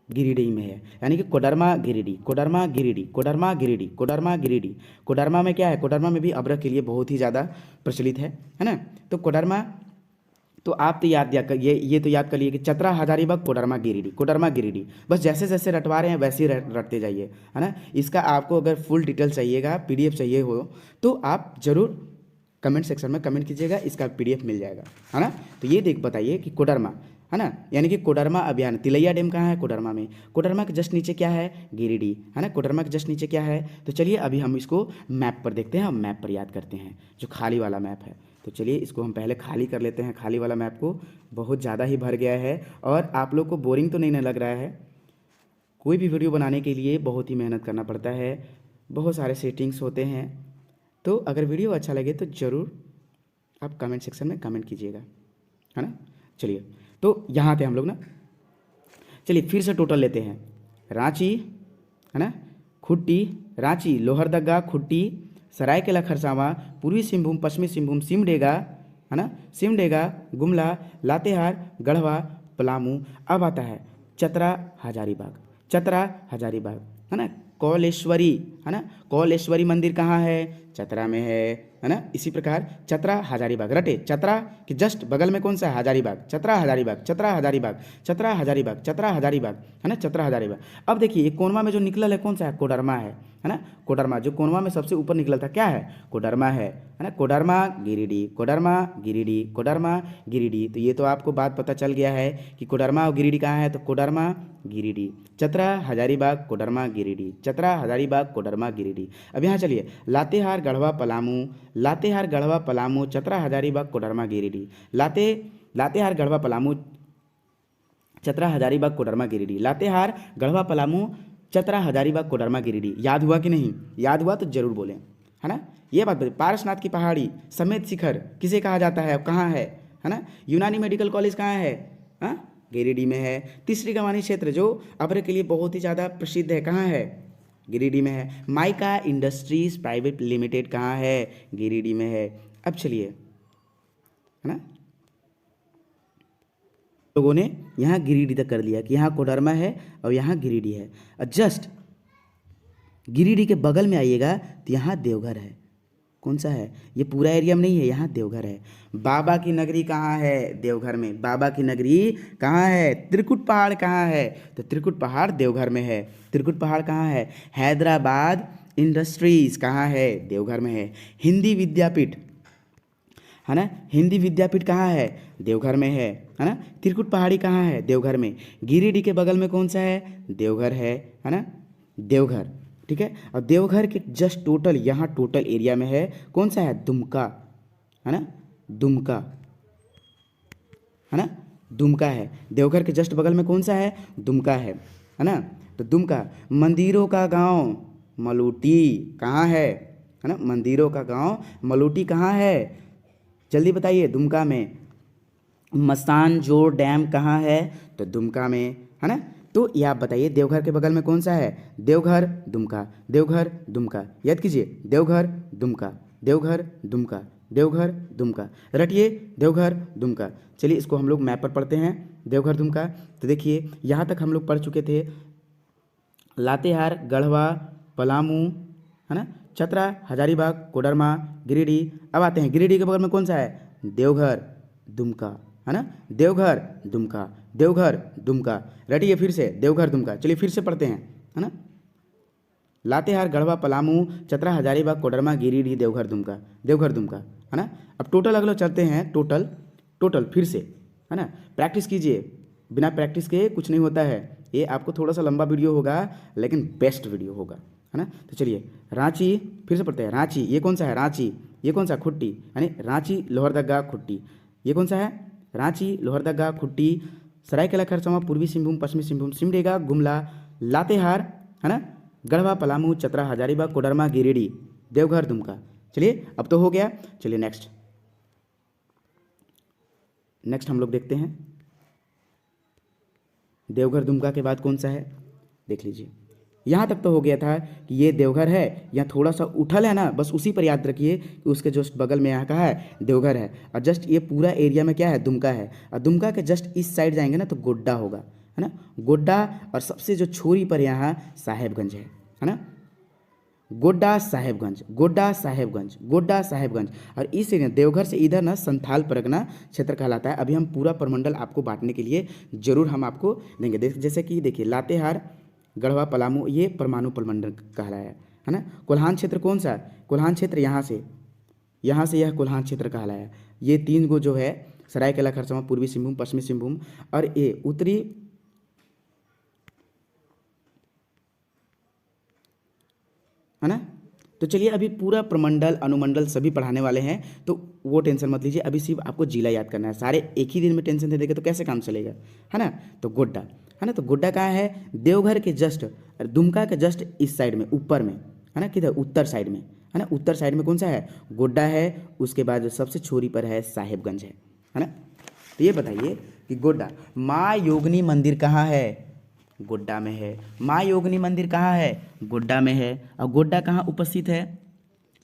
गिरिडीह में है। यानी कि कोडरमा गिरिडीह, कोडरमा गिरिडीह, कोडरमा गिरिडीह, कोडरमा गिरिडीह। कोडरमा में क्या है, कोडरमा में भी अबरख के लिए बहुत ही ज़्यादा प्रचलित है ना। तो कोडरमा, तो आप तो ये तो याद कर लिए कि चतरा हजारीबाग कोडरमा गिरिडीह, कोडरमा गिरिडीह। बस जैसे जैसे रटवा रहे हैं वैसे ही रटते जाइए, है ना। इसका आपको अगर फुल डिटेल चाहिएगा, पीडीएफ चाहिए हो तो आप ज़रूर कमेंट सेक्शन में कमेंट कीजिएगा, इसका पीडीएफ मिल जाएगा, है ना। तो ये बताइए कि कोडरमा, है ना, यानी कि कोडरमा अभियान। तिलैया डैम कहाँ है, कोडरमा में। कोडरमा के जस्ट नीचे क्या है, गिरिडीह, है ना। कोडरमा के जस्ट नीचे क्या है, तो चलिए अभी हम इसको मैप पर देखते हैं, हम मैप पर याद करते हैं, जो खाली वाला मैप है। तो चलिए इसको हम पहले खाली कर लेते हैं, खाली वाला मैप को। बहुत ज़्यादा ही भर गया है और आप लोग को बोरिंग तो नहीं ना लग रहा है। कोई भी वीडियो बनाने के लिए बहुत ही मेहनत करना पड़ता है, बहुत सारे सेटिंग्स होते हैं। तो अगर वीडियो अच्छा लगे तो ज़रूर आप कमेंट सेक्शन में कमेंट कीजिएगा, है ना। चलिए तो यहाँ थे हम लोग ना। चलिए फिर से टोटल लेते हैं। रांची, है ना, खुट्टी, रांची, लोहरदगा, खुट्टी, सरायकेला खरसावां, पूर्वी सिंहभूम, पश्चिमी सिंहभूम, सिमडेगा, है ना, सिमडेगा, गुमला, लातेहार, गढ़वा, पलामू। अब आता है चतरा हजारीबाग, चतरा हजारीबाग, है ना। कौलेश्वरी, है ना, कौलेश्वरी मंदिर कहाँ है, चतरा में है ना। इसी प्रकार चतरा हजारीबाग रटे, चतरा के जस्ट बगल में कौन सा है, हजारीबाग, चतरा हजारीबाग, चतरा हजारीबाग, चतरा हजारीबाग, चतरा हजारीबाग, है ना, चतरा हजारीबाग। अब देखिए ये कोनवा में जो निकलल है कौन सा है, कोडरमा है ना। कोडरमा जो कोनवा में सबसे ऊपर निकला था क्या है, कोडरमा है ना। कोडरमा गिरिडीह, कोडरमा गिरिडीह, कोडरमा गिरिडीह। तो ये तो आपको बात पता चल गया है कि कोडरमा और गिरिडीह कहाँ है, तो कोडरमा गिरिडीह, चतरा हजारीबाग, कोडरमा गिरिडीह, चतरा हजारीबाग, कोडरमा गिरिडीह। अब यहाँ चलिए लातेहार, गढ़वा, पलामू, लातेहार, गढ़वा, पलामू, चतरा हजारीबाग, कोडरमा गिरिडीह, लातेहार, गढ़वा, पलामू, चतरा हजारीबाग, कोडरमा गिरिडीह, लातेहार, गढ़वा, पलामू, चतरा हजारीबाग, कोडरमा गिरिडीह। याद हुआ कि नहीं, याद हुआ तो जरूर बोलें, है ना। ये बात बताइए, पारसनाथ की पहाड़ी, समेत शिखर किसे कहा जाता है, कहाँ है ना। यूनानी मेडिकल कॉलेज कहाँ है, हाँ, गिरिडीह में है। तीसरी गवानी क्षेत्र जो अबरख के लिए बहुत ही ज़्यादा प्रसिद्ध है, कहाँ है, गिरिडीह में है। माइका इंडस्ट्रीज प्राइवेट लिमिटेड कहाँ है, गिरिडीह में है। अब चलिए, है ना, लोगों ने यहाँ गिरिडीह तक कर लिया कि यहाँ कोडरमा है और यहाँ गिरिडीह है। और जस्ट गिरिडीह के बगल में आइएगा तो यहाँ देवघर है। कौन सा है, ये पूरा एरिया में नहीं है, यहाँ देवघर है। बाबा की नगरी कहाँ है, देवघर में। बाबा की नगरी कहाँ है, त्रिकुट पहाड़ कहाँ है, तो त्रिकुट पहाड़ देवघर में है। त्रिकुट पहाड़ कहाँ है, हैदराबाद इंडस्ट्रीज कहाँ है, देवघर में है। हिंदी विद्यापीठ, है ना, हिंदी विद्यापीठ कहाँ है, देवघर में है ना। त्रिकुट पहाड़ी कहाँ है, देवघर में। गिरिडीह के बगल में कौन सा है, देवघर है ना, देवघर, ठीक है। और देवघर के जस्ट टोटल यहाँ टोटल एरिया में है कौन सा है, दुमका, है ना, दुमका, है ना, दुमका है। देवघर के जस्ट बगल में कौन सा है, दुमका है ना। तो दुमका, मंदिरों का गांव मलूटी कहाँ है ना, मंदिरों का गांव मलूटी कहाँ है, जल्दी बताइए। दुमका में। मसान जोर डैम कहाँ है, तो दुमका में, है ना। तो ये आप बताइए देवघर के बगल में कौन सा है, देवघर, दुमका, देवघर, दुमका। याद कीजिए, देवघर, दुमका, देवघर, दुमका, देवघर, दुमका। रटिए, देवघर, दुमका। चलिए इसको हम लोग मैप पर पढ़ते हैं, देवघर, दुमका। तो देखिए यहाँ तक हम लोग पढ़ चुके थे लातेहार, गढ़वा, पलामू, है ना, चतरा, हजारीबाग, कोडरमा, गिरिडीह। अब आते हैं गिरिडीह के बगल में कौन सा है, देवघर, दुमका, है ना, देवघर, दुमका, देवघर, दुमका। रटिए फिर से, देवघर, दुमका। चलिए फिर से पढ़ते हैं, है ना, लातेहार, गढ़वा, पलामू, चतरा, हजारीबाग, कोडरमा, गिरिडीह, देवघर, दुमका, देवघर, दुमका, है ना। अब टोटल अगला चलते हैं, टोटल टोटल फिर से, है ना, प्रैक्टिस कीजिए, बिना प्रैक्टिस के कुछ नहीं होता है। ये आपको थोड़ा सा लंबा वीडियो होगा लेकिन बेस्ट वीडियो होगा, है ना। तो चलिए, रांची, फिर से पढ़ते हैं, रांची, ये कौन सा है, रांची, ये कौन सा, खुट्टी, यानी रांची, लोहरदगा, खुट्टी, ये कौन सा है, रांची, लोहरदगा, खुट्टी, सरायकेला खरसावां, पूर्वी सिंहभूम, पश्चिमी सिंहभूम, सिमडेगा, गुमला, लातेहार, है ना, गढ़वा, पलामू, चतरा, हजारीबाग, कोडरमा, गिरिडीह, देवघर, दुमका। चलिए अब तो हो गया। चलिए नेक्स्ट हम लोग देखते हैं, देवघर, दुमका के बाद कौन सा है, देख लीजिए। यहाँ तक तो हो गया था कि ये देवघर है, यहाँ थोड़ा सा उठल है ना, बस उसी पर याद रखिए कि उसके जस्ट बगल में यहाँ कहा है, देवघर है, और जस्ट ये पूरा एरिया में क्या है, दुमका है, और दुमका के जस्ट इस साइड जाएंगे ना तो गोड्डा होगा, है ना, गोड्डा, और सबसे जो छोरी पर यहाँ साहेबगंज है ना, गोड्डा साहेबगंज, गोड्डा साहेबगंज, गोड्डा साहेबगंज। और इस एरिया देवघर से इधर ना संथाल परगना क्षेत्र कहलाता है। अभी हम पूरा प्रमंडल आपको बांटने के लिए जरूर हम आपको देंगे। जैसे कि देखिए, लातेहार, गढ़वा, पलामू, ये परमाणु प्रमंडल कहलाया है ना। कोल्हान क्षेत्र कौन सा, कोल्हान क्षेत्र यहाँ से यह कोल्हान क्षेत्र कहलाया। ये 3 गो जो है, सरायकेला खरसावां, पूर्वी सिंहभूम, पश्चिमी सिंहभूम, और ये उत्तरी, है ना। तो चलिए, अभी पूरा प्रमंडल, अनुमंडल सभी पढ़ाने वाले हैं, तो वो टेंशन मत लीजिए। अभी सिर्फ आपको जिला याद करना है। सारे एक ही दिन में टेंशन दे देंगे तो कैसे काम चलेगा, है ना। तो गोड्डा, है ना, तो गोड्डा कहाँ है, देवघर के जस्ट, दुमका के जस्ट इस साइड में, ऊपर में, है ना, किधर, उत्तर साइड में, है ना, उत्तर साइड में कौन सा है, गोड्डा है। उसके बाद जो सबसे छोरी पर है साहेबगंज है ना। तो ये बताइए कि गोड्डा, माँ योगिनी मंदिर कहाँ है, गोड्डा में है। माँ योगिनी मंदिर कहाँ है, गोड्डा में है। और गोड्डा कहाँ उपस्थित है,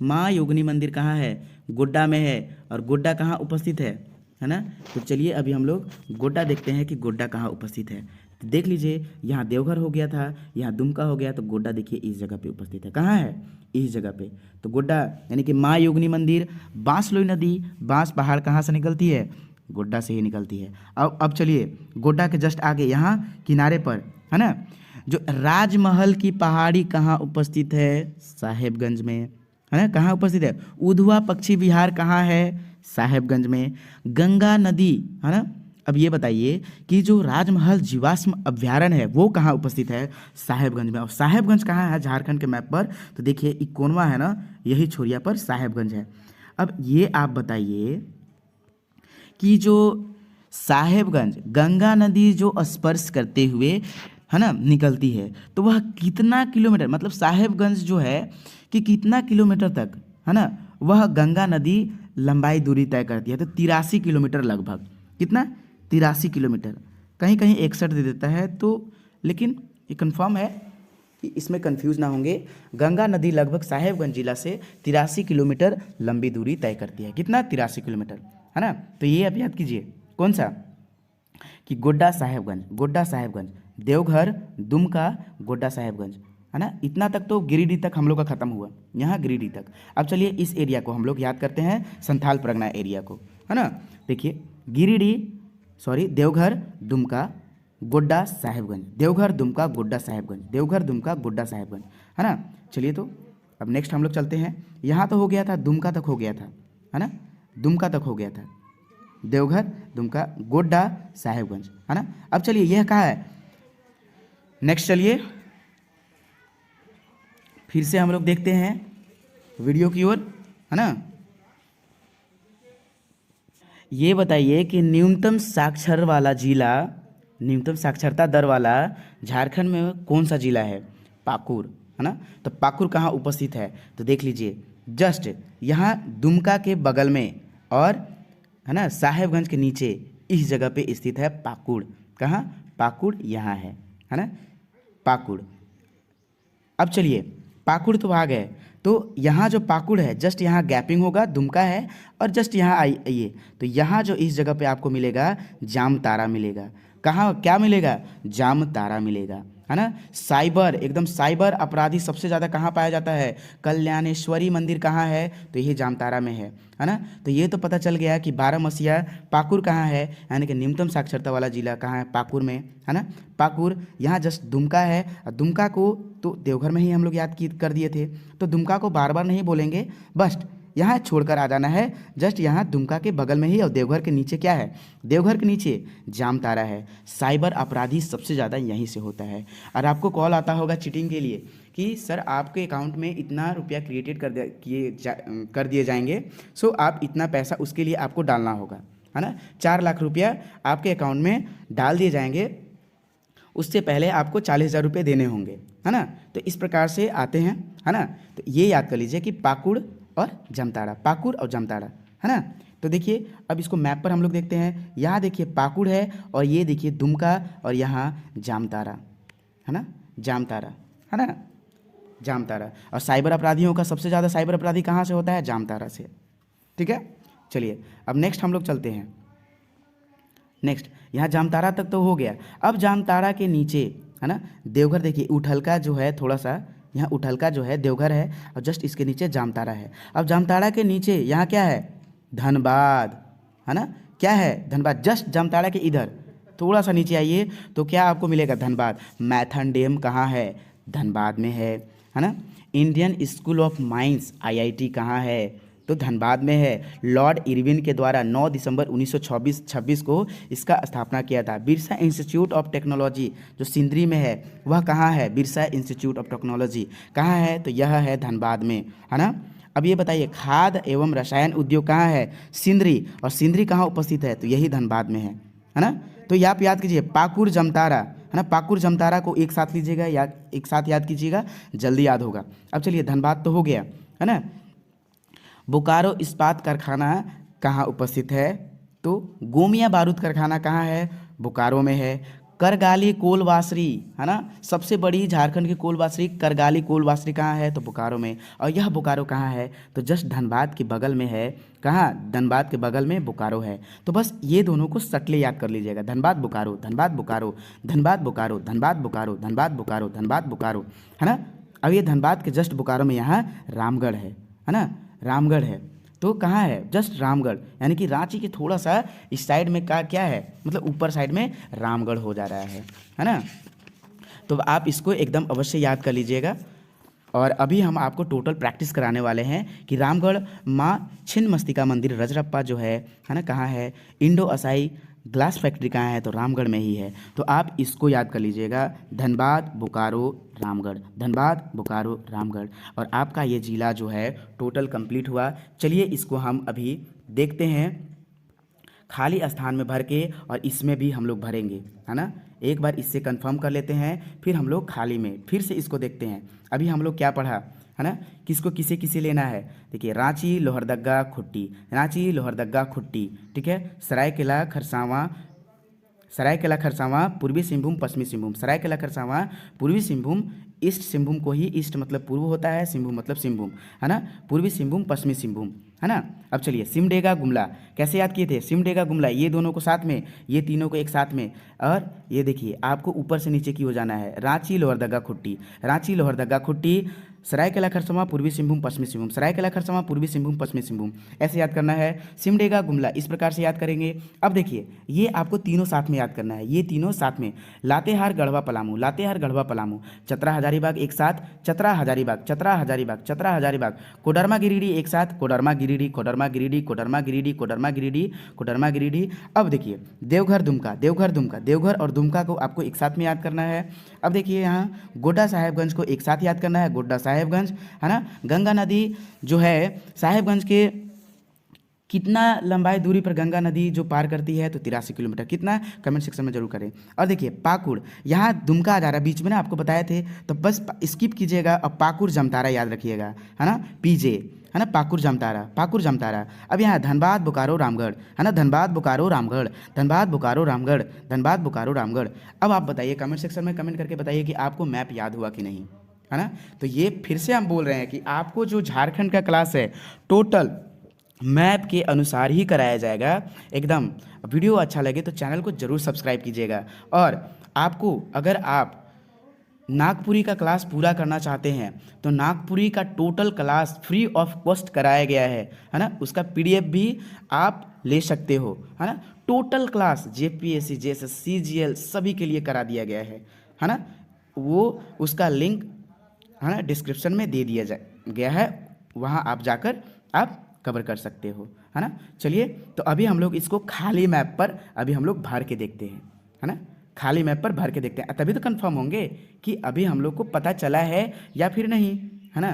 माँ योगिनी मंदिर कहाँ है, गोड्डा में है। और गोड्डा कहाँ उपस्थित है ना। तो चलिए अभी हम लोग गोड्डा देखते हैं कि गोड्डा कहाँ उपस्थित है। तो देख लीजिए, यहाँ देवघर हो गया था, यहाँ दुमका हो गया, तो गोड्डा देखिए इस जगह पे उपस्थित है। कहाँ है, इस जगह पे। तो गोड्डा यानी कि माँ योगिनी मंदिर, बांसलोई नदी, बांस पहाड़ कहाँ से निकलती है, गोड्डा से ही निकलती है। अब चलिए, गोड्डा के जस्ट आगे यहाँ किनारे पर, है ना, जो राजमहल की पहाड़ी कहाँ उपस्थित है, साहेबगंज में, है ना। कहाँ उपस्थित है, उधवा पक्षी विहार कहाँ है, साहेबगंज में। गंगा नदी, है ना। अब ये बताइए कि जो राजमहल जीवाश्म अभ्यारण्य है वो कहाँ उपस्थित है, साहेबगंज में। और साहेबगंज कहाँ है झारखंड के मैप पर, तो देखिए इकोनवा है ना, यही छोरिया पर साहेबगंज है। अब ये आप बताइए कि जो साहेबगंज गंगा नदी जो स्पर्श करते हुए, है ना, निकलती है, तो वह कितना किलोमीटर, मतलब साहेबगंज जो है कि कितना किलोमीटर तक, है ना, वह गंगा नदी लंबाई दूरी तय करती है। तो 83 किलोमीटर लगभग, कितना, 83 किलोमीटर। कहीं कहीं 61 दे देता है, तो लेकिन ये कंफर्म है कि इसमें कंफ्यूज ना होंगे। गंगा नदी लगभग साहेबगंज जिला से 83 किलोमीटर लंबी दूरी तय करती है। कितना, 83 किलोमीटर, है ना। तो ये आप याद कीजिए, कौन सा, कि गोड्डा साहेबगंज, गोड्डा साहेबगंज, देवघर, दुमका, गोड्डा साहेबगंज, है ना। इतना तक तो गिरिडीह तक हम लोग का खत्म हुआ, यहाँ गिरिडीह तक। अब चलिए इस एरिया को हम लोग याद करते हैं, संथाल परगना एरिया को, है ना। देखिए, देवघर, दुमका, गोड्डा साहेबगंज, देवघर, दुमका, गोड्डा साहेबगंज, देवघर, दुमका, गोड्डा साहेबगंज, है ना। चलिए, तो अब नेक्स्ट हम लोग चलते हैं। यहाँ तो हो गया था, दुमका तक हो गया था, है ना, दुमका तक हो गया था, देवघर, दुमका, गोड्डा साहेबगंज, है ना। अब चलिए, यह कहाँ है, नेक्स्ट चलिए फिर से हम लोग देखते हैं वीडियो की ओर, है ना। ये बताइए कि न्यूनतम साक्षर वाला जिला, न्यूनतम साक्षरता दर वाला झारखंड में कौन सा जिला है, पाकुर, है ना। तो पाकुर कहाँ उपस्थित है, तो देख लीजिए, जस्ट यहाँ दुमका के बगल में और, है ना, साहेबगंज के नीचे इस जगह पे स्थित है पाकुड़। कहाँ, पाकुड़ यहाँ है ना, पाकुड़। अब चलिए, पाकुड़ तो आ गए, तो यहाँ जो पाकुड़ है जस्ट यहाँ गैपिंग होगा, दुमका है, और जस्ट यहाँ आइए, तो यहाँ जो इस जगह पे आपको मिलेगा जामतारा मिलेगा। कहाँ, क्या मिलेगा, जामतारा मिलेगा, है ना। साइबर, एकदम साइबर अपराधी सबसे ज़्यादा कहाँ पाया जाता है? कल्याणेश्वरी मंदिर कहाँ है? तो ये जामताड़ा में है ना। तो ये तो पता चल गया कि बारामसिया पाकुर कहाँ है, यानी कि न्यूनतम साक्षरता वाला जिला कहाँ है? पाकुर में, है ना। पाकुर यहाँ जस्ट दुमका है, और दुमका को तो देवघर में ही हम लोग याद कर दिए थे, तो दुमका को बार बार नहीं बोलेंगे, बस यहाँ छोड़कर आ जाना है। जस्ट यहाँ दुमका के बगल में ही, और देवघर के नीचे क्या है? देवघर के नीचे जामताड़ा है। साइबर अपराधी सबसे ज़्यादा यहीं से होता है। और आपको कॉल आता होगा चीटिंग के लिए कि सर आपके अकाउंट में इतना रुपया क्रिएटेड कर दिए जाएंगे, सो आप इतना पैसा उसके लिए आपको डालना होगा, है ना। 4 लाख रुपया आपके अकाउंट में डाल दिए जाएंगे, उससे पहले आपको 40,000 रुपये देने होंगे, है ना। तो इस प्रकार से आते हैं, है ना। तो ये याद कर लीजिए कि पाकुड़ और जामताड़ा, पाकुड़ और जामताड़ा, है ना। तो देखिए अब इसको मैप पर हम लोग देखते हैं। यहाँ देखिए पाकुड़ है, और ये देखिए दुमका, और यहाँ जामताड़ा, है ना, जामताड़ा, है ना, जामताड़ा। और साइबर अपराधियों का सबसे ज़्यादा साइबर अपराधी कहाँ से होता है? जामताड़ा से, ठीक है। चलिए अब नेक्स्ट हम लोग चलते हैं। नेक्स्ट यहाँ जामताड़ा तक तो हो गया। अब जामताड़ा के नीचे, है ना, देवघर देखिए, उठलका जो है थोड़ा सा, यहाँ उठलका जो है देवघर है, और जस्ट इसके नीचे जामताड़ा है। अब जामताड़ा के नीचे यहाँ क्या है? धनबाद, है ना। क्या है? धनबाद। जस्ट जामताड़ा के इधर थोड़ा सा नीचे आइए तो क्या आपको मिलेगा? धनबाद। मैथन डैम कहाँ है? धनबाद में है ना। Indian school of mines IIT कहाँ है? तो धनबाद में है। लॉर्ड इरविन के द्वारा 9 दिसंबर 1926 को इसका स्थापना किया था। बिरसा इंस्टीट्यूट ऑफ टेक्नोलॉजी जो सिंदरी में है, वह कहाँ है? बिरसा इंस्टीट्यूट ऑफ टेक्नोलॉजी कहाँ है? तो यह है धनबाद में, है ना। अब ये बताइए खाद्य एवं रसायन उद्योग कहाँ है? सिंदरी। और सिंदरी कहाँ उपस्थित है? तो यही धनबाद में है ना। तो ये आप याद कीजिए, पाकुड़ जामताड़ा, है ना। पाकुड़ जामताड़ा को एक साथ लीजिएगा, या एक साथ याद कीजिएगा, जल्दी याद होगा। अब चलिए धनबाद तो हो गया, है ना। बोकारो इस्पात कारखाना कहाँ उपस्थित है? तो गोमिया बारूद कारखाना कहाँ है? बोकारो में है। करगाली कोलवासरी, है ना, सबसे बड़ी झारखंड की कोलवासरी करगाली कोलवासरी कहाँ है? तो बोकारो में। और यह बोकारो कहाँ है? तो जस्ट धनबाद के बगल में है। कहाँ? धनबाद के बगल में बोकारो है। तो बस ये दोनों को सटले याद कर लीजिएगा, धनबाद बोकारो, धनबाद बोकारो, धनबाद बोकारो, धनबाद बोकारो, धनबाद बोकारो, धनबाद बोकारो, है ना। अब ये धनबाद के जस्ट बोकारो में यहाँ रामगढ़ है ना, रामगढ़ है। तो कहाँ है? जस्ट रामगढ़, यानी कि रांची के थोड़ा सा इस साइड में का क्या है, मतलब ऊपर साइड में रामगढ़ हो जा रहा है ना। तो आप इसको एकदम अवश्य याद कर लीजिएगा। और अभी हम आपको टोटल प्रैक्टिस कराने वाले हैं कि रामगढ़ माँ छिन्नमस्तिका मंदिर रजरप्पा जो है ना, कहाँ है? इंडो असाई ग्लास फैक्ट्री कहाँ है? तो रामगढ़ में ही है। तो आप इसको याद कर लीजिएगा, धनबाद बोकारो रामगढ़, धनबाद बोकारो रामगढ़। और आपका ये जिला जो है टोटल कंप्लीट हुआ। चलिए इसको हम अभी देखते हैं खाली स्थान में भर के, और इसमें भी हम लोग भरेंगे, है ना। एक बार इससे कंफर्म कर लेते हैं, फिर हम लोग खाली में फिर से इसको देखते हैं। अभी हम लोग क्या पढ़ा, है ना, किसको किसे किसे लेना है? देखिए रांची लोहरदगा खुट्टी, रांची लोहरदगा खुट्टी, ठीक है। सरायकेला खरसावां, सरायकेला खरसावां पूर्वी सिंहभूम पश्चिमी सिंहभूम, सरायकेला खरसावां पूर्वी सिंहभूम, ईस्ट सिंहभूम को ही ईस्ट मतलब पूर्व होता है, सिंहभूम मतलब सिंहभूम, है ना। पूर्वी सिंहभूम पश्चिमी सिंहभूम, है ना। अब चलिए सिमडेगा गुमला कैसे याद किए थे? सिमडेगा गुमला, ये दोनों को साथ में, ये तीनों को एक साथ में। और ये देखिए आपको ऊपर से नीचे की हो जाना है। रांची लोहरदगा खुट्टी, रांची लोहरदगा खुट्टी, सरायकेला खरसावां पूर्वी सिंहभूम पश्चिमी सिंहभूम, सरायकेला खरसावां पूर्वी सिंहभूम पश्चिमी सिंहभूम, ऐसे याद करना है। सिमडेगा गुमला इस प्रकार से याद करेंगे। अब देखिए ये आपको तीनों साथ में याद करना है, ये तीनों साथ में। लातेहार गढ़वा पलामू, लातेहार गढ़वा पलामू, चतरा हजारीबाग एक साथ, चतरा हजारीबाग, चतरा हजारीबाग, चतरा हजारीबाग, कोडरमा गिरिडीह एक साथ, कोडरमा गिरिडीह, कोडरमा गिरिडीह, कोडरमा गिरिडीह, कोडरमा गिरिडीह, कोडरमा गिरिडीह। अब देखिए देवघर दुमका, देवघर दुमका, देवघर और दुमका को आपको एक साथ में याद करना है। अब देखिए यहाँ गोड्डा साहेबगंज को एक साथ याद करना है, गोड्डा साहेबगंज, है ना। गंगा नदी जो है साहेबगंज के कितना लंबाई दूरी पर गंगा नदी जो पार करती है? तो 83 किलोमीटर। कितना? कमेंट सेक्शन में जरूर करें। और देखिए पाकुड़, यहाँ दुमका आ जा रहा है बीच में ना, आपको बताए थे, तो बस स्किप कीजिएगा और पाकुड़ जामताड़ा याद रखिएगा, है ना, PJ, है ना, पाकुड़ जामताड़ा, पाकुड़ जामताड़ा। अब यहाँ धनबाद बोकारो रामगढ़, है ना, धनबाद बोकारो रामगढ़, धनबाद बोकारो रामगढ़, धनबाद बोकारो रामगढ़। अब आप बताइए कमेंट सेक्शन में कमेंट करके बताइए कि आपको मैप याद हुआ कि नहीं, है ना। तो ये फिर से हम बोल रहे हैं कि आपको जो झारखंड का क्लास है टोटल मैप के अनुसार ही कराया जाएगा एकदम। वीडियो अच्छा लगे तो चैनल को ज़रूर सब्सक्राइब कीजिएगा। और आपको अगर आप नागपुरी का क्लास पूरा करना चाहते हैं तो नागपुरी का total class free of cost कराया गया है ना। उसका पीडीएफ भी आप ले सकते हो, है ना। Total class JPSC JSSC CGL सभी के लिए करा दिया गया है ना। वो उसका लिंक है ना डिस्क्रिप्शन में दे दिया गया है, वहाँ आप जाकर आप कवर कर सकते हो, है ना। चलिए तो अभी हम लोग इसको खाली मैप पर अभी हम लोग भर के देखते हैं, है ना। खाली मैप पर भर के देखते हैं, तभी तो कंफर्म होंगे कि अभी हम लोग को पता चला है या फिर नहीं, है ना।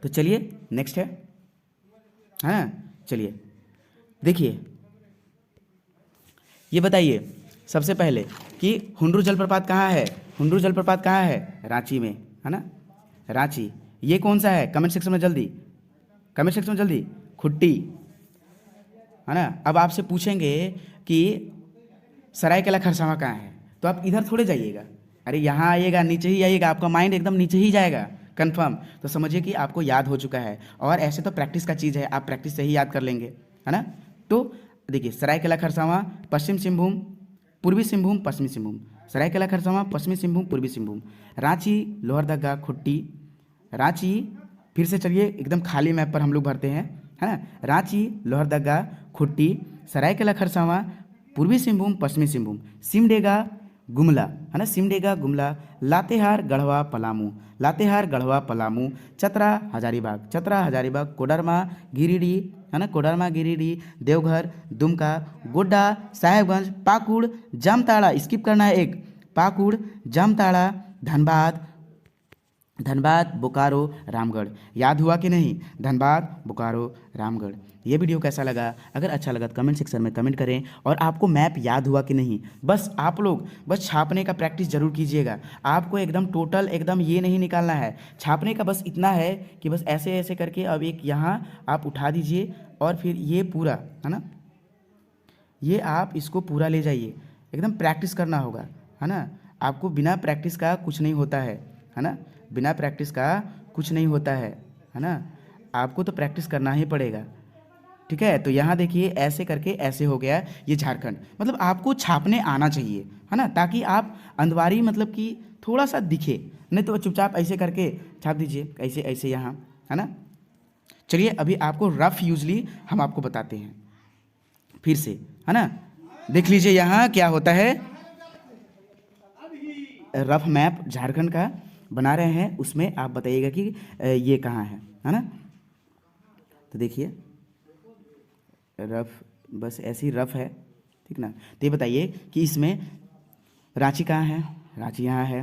तो चलिए नेक्स्ट है ना। चलिए देखिए, ये बताइए सबसे पहले कि हुंड्रू जलप्रपात कहाँ है। हुंड्रू जलप्रपात कहाँ है? रांची में, है ना। रांची। ये कौन सा है? कमेंट सेक्शन में जल्दी, कमेंट सेक्शन में जल्दी। खुट्टी, है ना। अब आपसे पूछेंगे कि सरायकेला खरसावां कहाँ है, तो आप इधर थोड़े जाइएगा, अरे यहाँ आइएगा, नीचे ही आइएगा, आपका माइंड एकदम नीचे ही जाएगा कंफर्म। तो समझिए कि आपको याद हो चुका है, और ऐसे तो प्रैक्टिस का चीज़ है, आप प्रैक्टिस से ही याद कर लेंगे, है ना। तो देखिए सरायकेला खरसावां पश्चिम सिंहभूम, पूर्वी सिंहभूम, पश्चिमी सिंहभूम। सरायकेला खरसावां पश्चिमी सिंहभूम, पूर्वी सिंहभूम। रांची, लोहरदगा, खुट्टी। रांची, फिर से चलिए एकदम खाली मैप पर हम लोग भरते हैं, है ना। रांची, लोहरदगा, खुट्टी, सरायकेला खरसावां, पूर्वी सिंहभूम, पश्चिमी सिंहभूम। सिमडेगा, गुमला, है ना। सिमडेगा, गुमला। लातेहार, गढ़वा, पलामू। लातेहार, गढ़वा, पलामू। चतरा, हजारीबाग। चतरा, हजारीबाग। कोडरमा, गिरिडीह, है ना। कोडरमा, गिरिडीह। देवघर, दुमका, गोड्डा, साहेबगंज, पाकुड़, जामताड़ा, स्किप करना है एक, पाकुड़, जामताड़ा, धनबाद, धनबाद, बोकारो, रामगढ़। याद हुआ कि नहीं? धनबाद, बोकारो, रामगढ़। ये वीडियो कैसा लगा? अगर अच्छा लगा तो कमेंट सेक्शन में कमेंट करें। और आपको मैप याद हुआ कि नहीं, बस आप लोग बस छापने का प्रैक्टिस जरूर कीजिएगा। आपको एकदम टोटल एकदम ये नहीं निकालना है, छापने का बस इतना है कि बस ऐसे ऐसे करके अब एक यहाँ आप उठा दीजिए, और फिर ये पूरा, है ना, ये आप इसको पूरा ले जाइए। एकदम प्रैक्टिस करना होगा, है ना। आपको बिना प्रैक्टिस का कुछ नहीं होता है ना। बिना प्रैक्टिस का कुछ नहीं होता है ना। आपको तो प्रैक्टिस करना ही पड़ेगा, ठीक है। तो यहाँ देखिए ऐसे करके ऐसे हो गया ये झारखंड, मतलब आपको छापने आना चाहिए, है ना, ताकि आप अंदवारी मतलब कि थोड़ा सा दिखे, नहीं तो चुपचाप ऐसे करके छाप दीजिए, ऐसे ऐसे यहाँ, है ना। चलिए अभी आपको रफ यूजली हम आपको बताते हैं फिर से, है ना। देख लीजिए यहाँ क्या होता है, रफ मैप झारखंड का बना रहे हैं, उसमें आप बताइएगा कि ये कहाँ है ना। तो देखिए रफ, बस ऐसे ही रफ है, ठीक ना। तो ये बताइए कि इसमें रांची कहाँ है? रांची यहाँ है।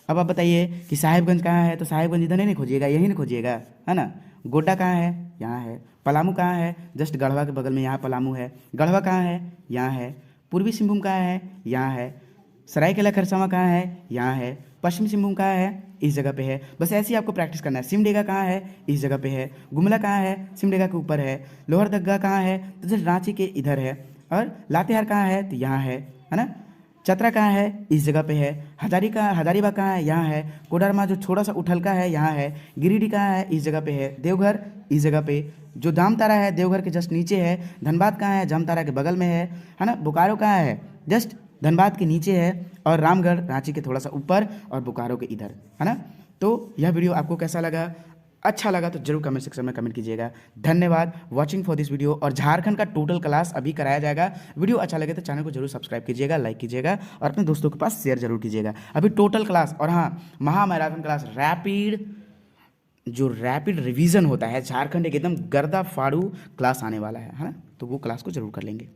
अब आप बताइए कि साहिबगंज कहाँ है? तो साहिबगंज इधर नहीं खोजिएगा, यहीं नहीं खोजिएगा, है ना। गोड्डा कहाँ है? यहाँ है। पलामू कहाँ है? जस्ट गढ़वा के बगल में यहाँ पलामू है। गढ़वा कहाँ है? यहाँ है। पूर्वी सिंहभूम कहाँ है? यहाँ है। सरायकेला खरसावां कहाँ है? यहाँ है। पश्चिमी सिंहभूम कहाँ है? इस जगह पे है। बस ऐसे ही आपको प्रैक्टिस करना है। सिमडेगा कहाँ है? इस जगह पे है। गुमला कहाँ है? सिमडेगा के ऊपर है। लोहरदगा कहाँ है? तो जस्ट रांची के इधर है। और लातेहार कहाँ है? तो यहाँ है ना। चतरा कहाँ है? इस जगह पे है। हजारीबाग कहाँ है? यहाँ है। कोडरमा जो थोड़ा सा उठलका है यहाँ है। गिरिडीह कहाँ है? इस जगह पे है। देवघर इस जगह पे। जो जामताड़ा है देवघर के जस्ट नीचे है। धनबाद कहाँ है? जामताड़ा के बगल में है ना। बोकारो कहाँ है? जस्ट धनबाद के नीचे है। और रामगढ़ रांची के थोड़ा सा ऊपर और बोकारो के इधर, है ना। तो यह वीडियो आपको कैसा लगा? अच्छा लगा तो जरूर कमेंट सेक्शन में कमेंट कीजिएगा। धन्यवाद वॉचिंग फॉर दिस वीडियो। और झारखंड का टोटल क्लास अभी कराया जाएगा। वीडियो अच्छा लगे तो चैनल को जरूर सब्सक्राइब कीजिएगा, लाइक कीजिएगा और अपने दोस्तों के पास शेयर जरूर कीजिएगा। अभी टोटल क्लास और हाँ महामैराथन क्लास रैपिड, जो रैपिड रिवीजन होता है झारखंड एकदम गर्दा फाड़ू क्लास आने वाला है ना। तो वो क्लास को जरूर कर लेंगे।